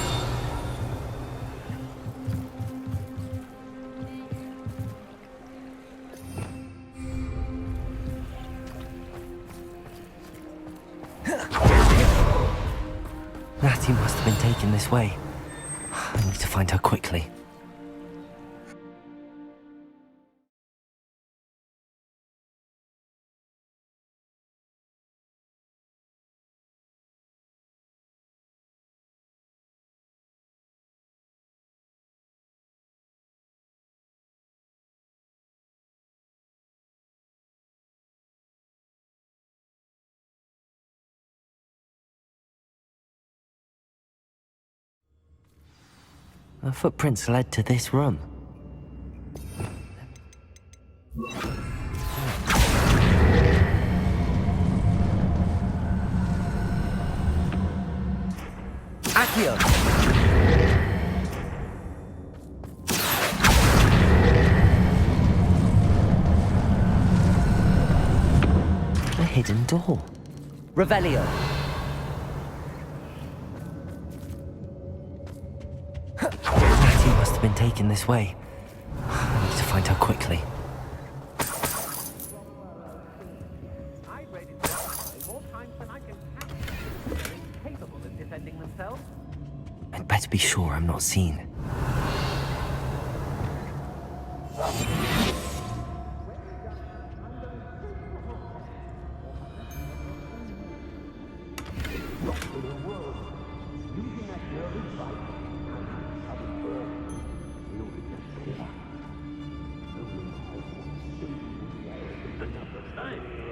Natty must have been taken this way. I need to find her quickly. Her footprints led to this room. Accio. A hidden door. Revelio. Natty must have been taken this way. I need to find her quickly. I'd better be sure I'm not seen.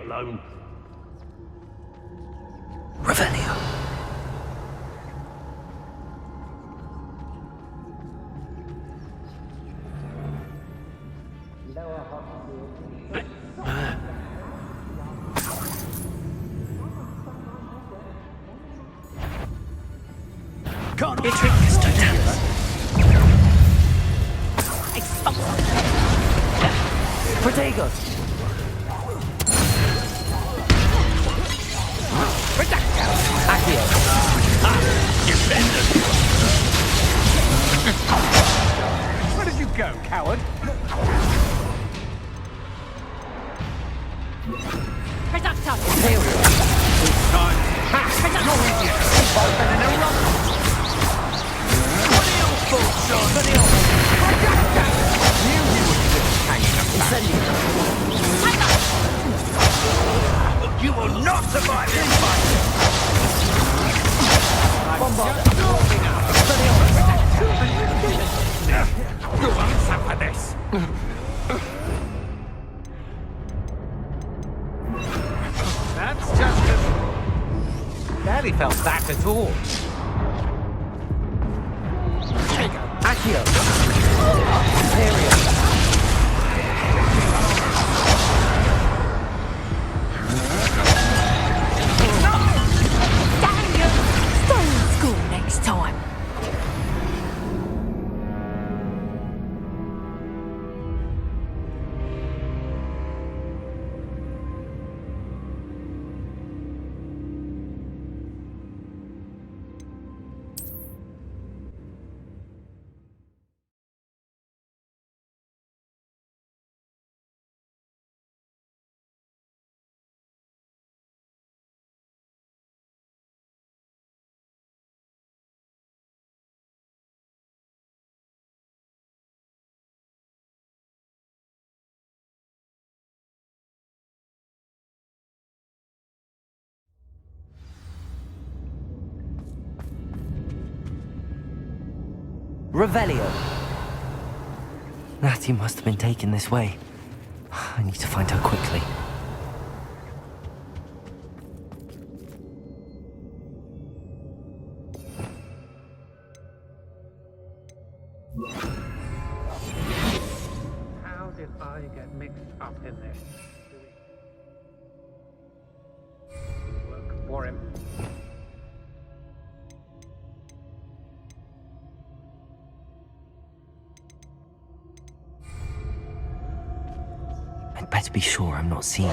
Alone. Revelio. Can't Your trick is to tell us. Protegos. Accio. Where did you go, coward? Imperial. Time. You will not survive this fight! You answer for this. That's just barely felt that at all. Accio. Imperial. Revelio. Natty must have been taken this way. I need to find her quickly. How did I get mixed up in this? Work for him. I'd better be sure I'm not seen.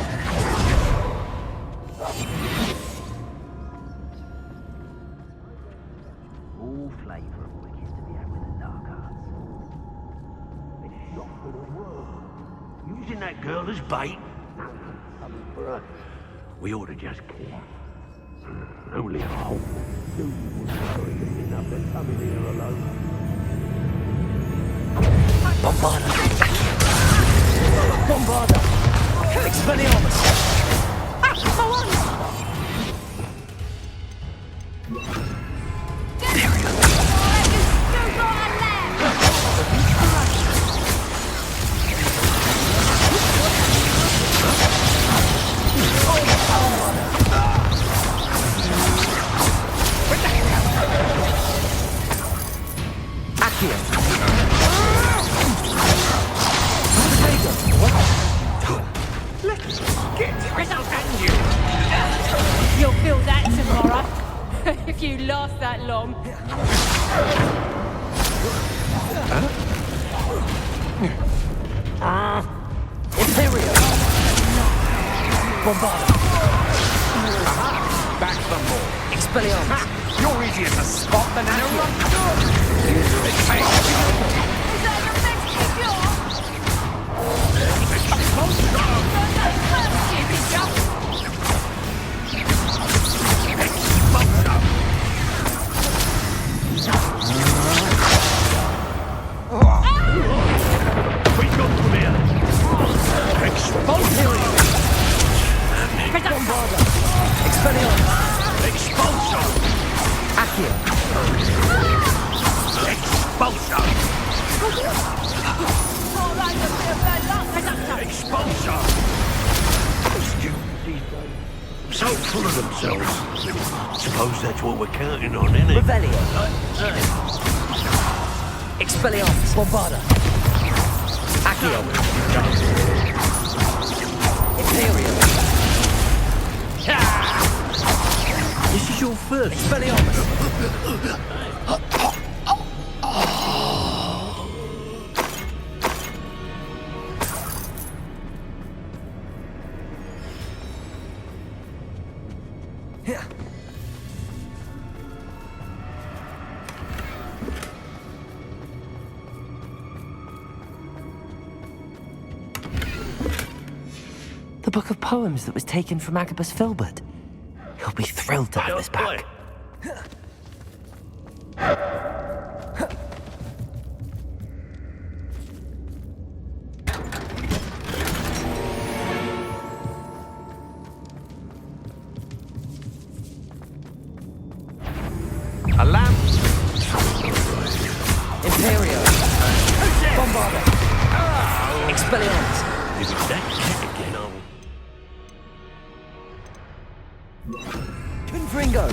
All flavour of wick is to be had with the dark arts. It's not for the world. Using that girl as bait? We ought to just kill her. Only a whole dude would worry enough to come in here alone. Bombarda! Bombarda! Expelliarmus! You'll feel that tomorrow, if you last that long. Imperio! Bombarda! Back some more. Expelliarmus! You're easier to spot than an So full of themselves. Suppose that's what we're counting on, innit? Revelio. Expelliarmus. Bombarda. Accio. Imperio. This is your first. Expelliarmus. The book of poems that was taken from Agabus Filbert. He'll be thrilled to have this back. A lamp. Imperio. Bombarda. Expelliarmus. If it's that cat again, I'll... Confringo.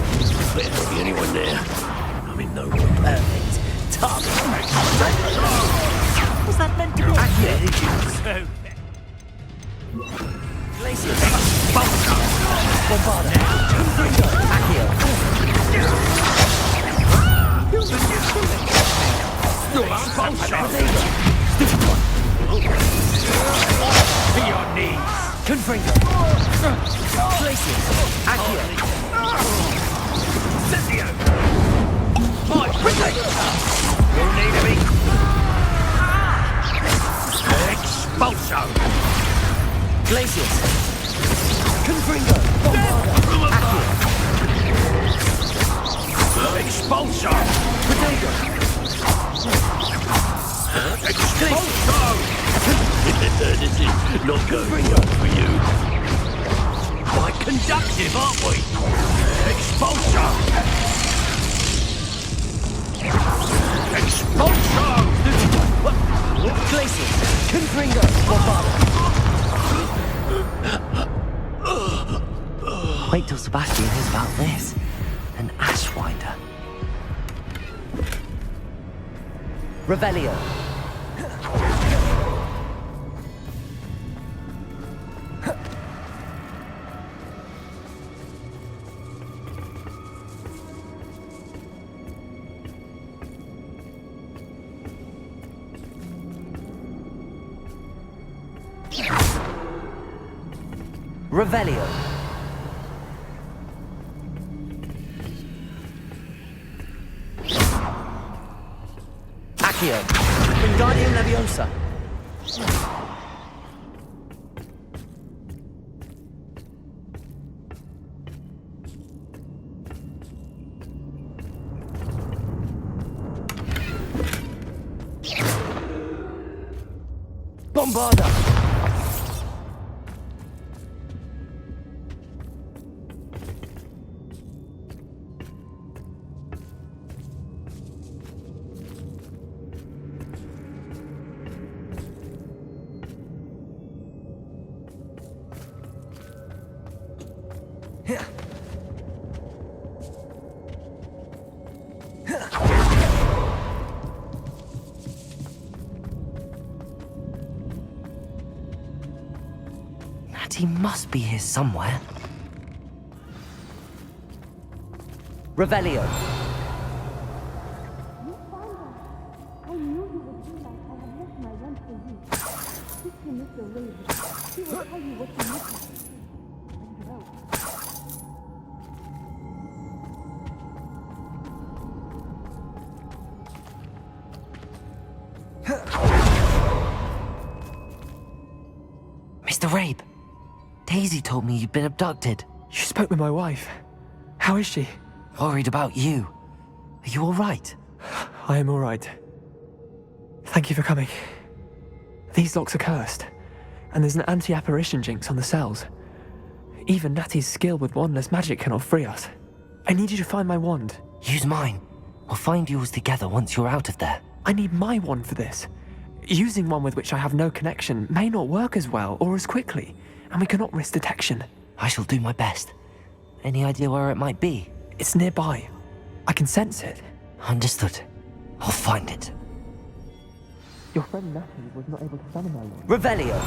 Better not be anyone there. I'm in no room. Perfect. Target. Was that meant to be? Accio. Glacier. Bombarda. Confringo. Accio. To your knees. Confringo. Glacier. Accio. Cynthia. My protector. You'll need a big... Expulso. Glaciers. Confringo. Bombarda. Accio. Expulso. Potato. Expulso. This is not going well for you. Quite conductive, aren't we? Expulso. Expulso. Confringo! Bombard! Wait till Sebastian hears about this. An Ashwinder. Revelio. Revelio. Accio. Wingardium Leviosa. Bombarda. He must be here somewhere. Revelio. I knew you would do that. I have left my wand for you. Speak to Mr. Raven. He will tell you what you need. Mr. Rabe, Daisy told me you'd been abducted. You spoke with my wife. How is she? Worried about you. Are you all right? I am all right. Thank you for coming. These locks are cursed, and there's an anti-apparition jinx on the cells. Even Natty's skill with wandless magic cannot free us. I need you to find my wand. Use mine. We'll find yours together once you're out of there. I need my wand for this. Using one with which I have no connection may not work as well or as quickly, and we cannot risk detection. I shall do my best. Any idea where it might be? It's nearby. I can sense it. Understood. I'll find it. Your friend Natty was not able to summon my wand. Revelio.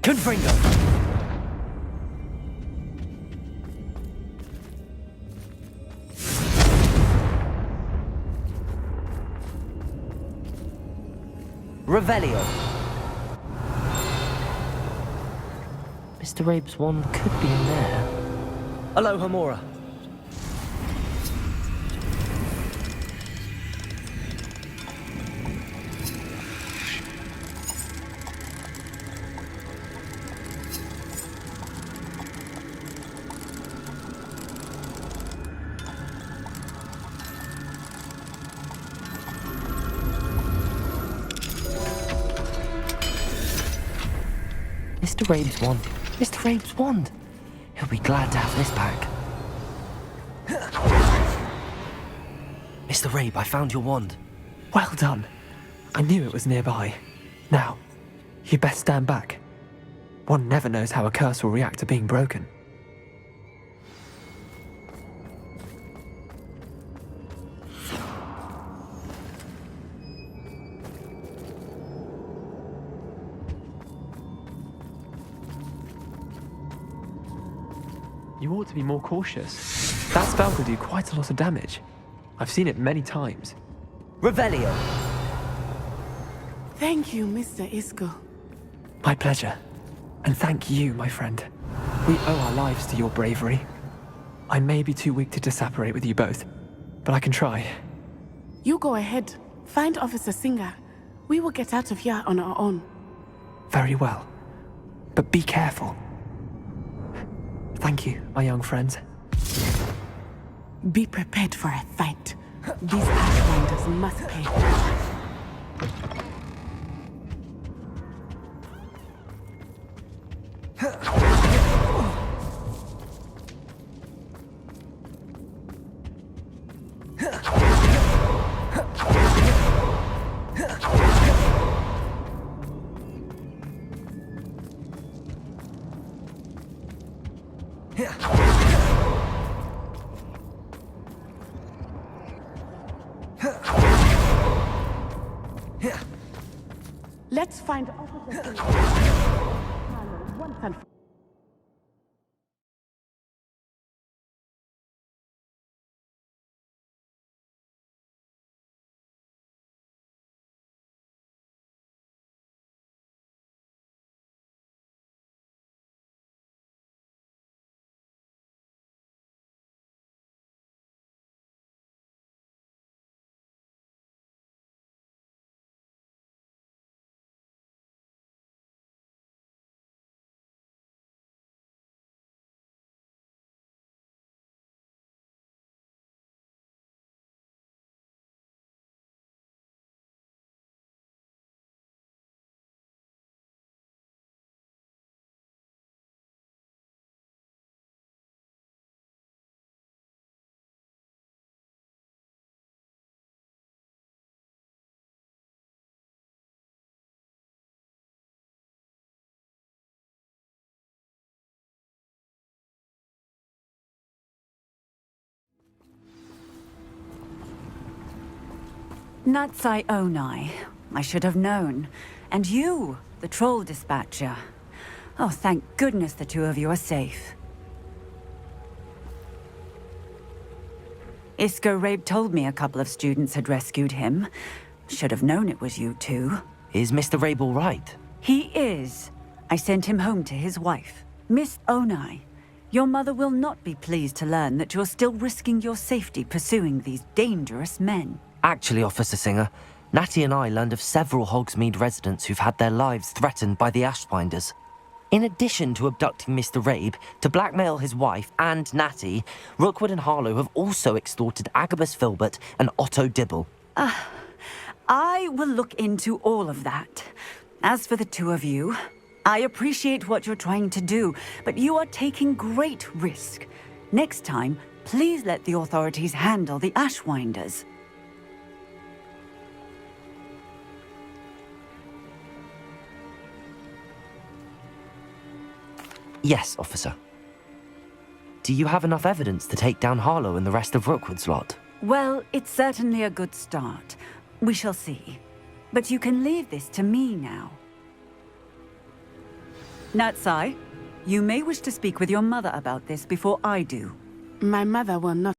Confringo! Revelio. Mr. Rabe's wand could be in there. Hello, Hamora. Mr. Rabe's wand. Mr. Rabe's wand. He'll be glad to have this back. Mr. Rabe, I found your wand. Well done. I knew it was nearby. Now, you best stand back. One never knows how a curse will react to being broken. You ought to be more cautious. That spell could do quite a lot of damage. I've seen it many times. Revelio. Thank you, Mr. Isco. My pleasure. And thank you, my friend. We owe our lives to your bravery. I may be too weak to disapparate with you both, but I can try. You go ahead. Find Officer Singer. We will get out of here on our own. Very well. But be careful. Thank you, my young friends. Be prepared for a fight. These Ashwinders must pay. Let's find Officer once and for Natsai Onai. I should have known. And you, the troll dispatcher. Oh, thank goodness the two of you are safe. Isco Rabe told me a couple of students had rescued him. Should have known it was you two. Is Mr. Rabe all right? He is. I sent him home to his wife. Miss Onai, your mother will not be pleased to learn that you're still risking your safety pursuing these dangerous men. Actually, Officer Singer, Natty and I learned of several Hogsmeade residents who've had their lives threatened by the Ashwinders. In addition to abducting Mr. Rabe to blackmail his wife and Natty, Rookwood and Harlow have also extorted Agabus Filbert and Otto Dibble. I will look into all of that. As for the two of you, I appreciate what you're trying to do, but you are taking great risk. Next time, please let the authorities handle the Ashwinders. Yes, officer. Do you have enough evidence to take down Harlow and the rest of Rookwood's lot? Well, it's certainly a good start. We shall see. But you can leave this to me now. Natsai, you may wish to speak with your mother about this before I do. My mother will not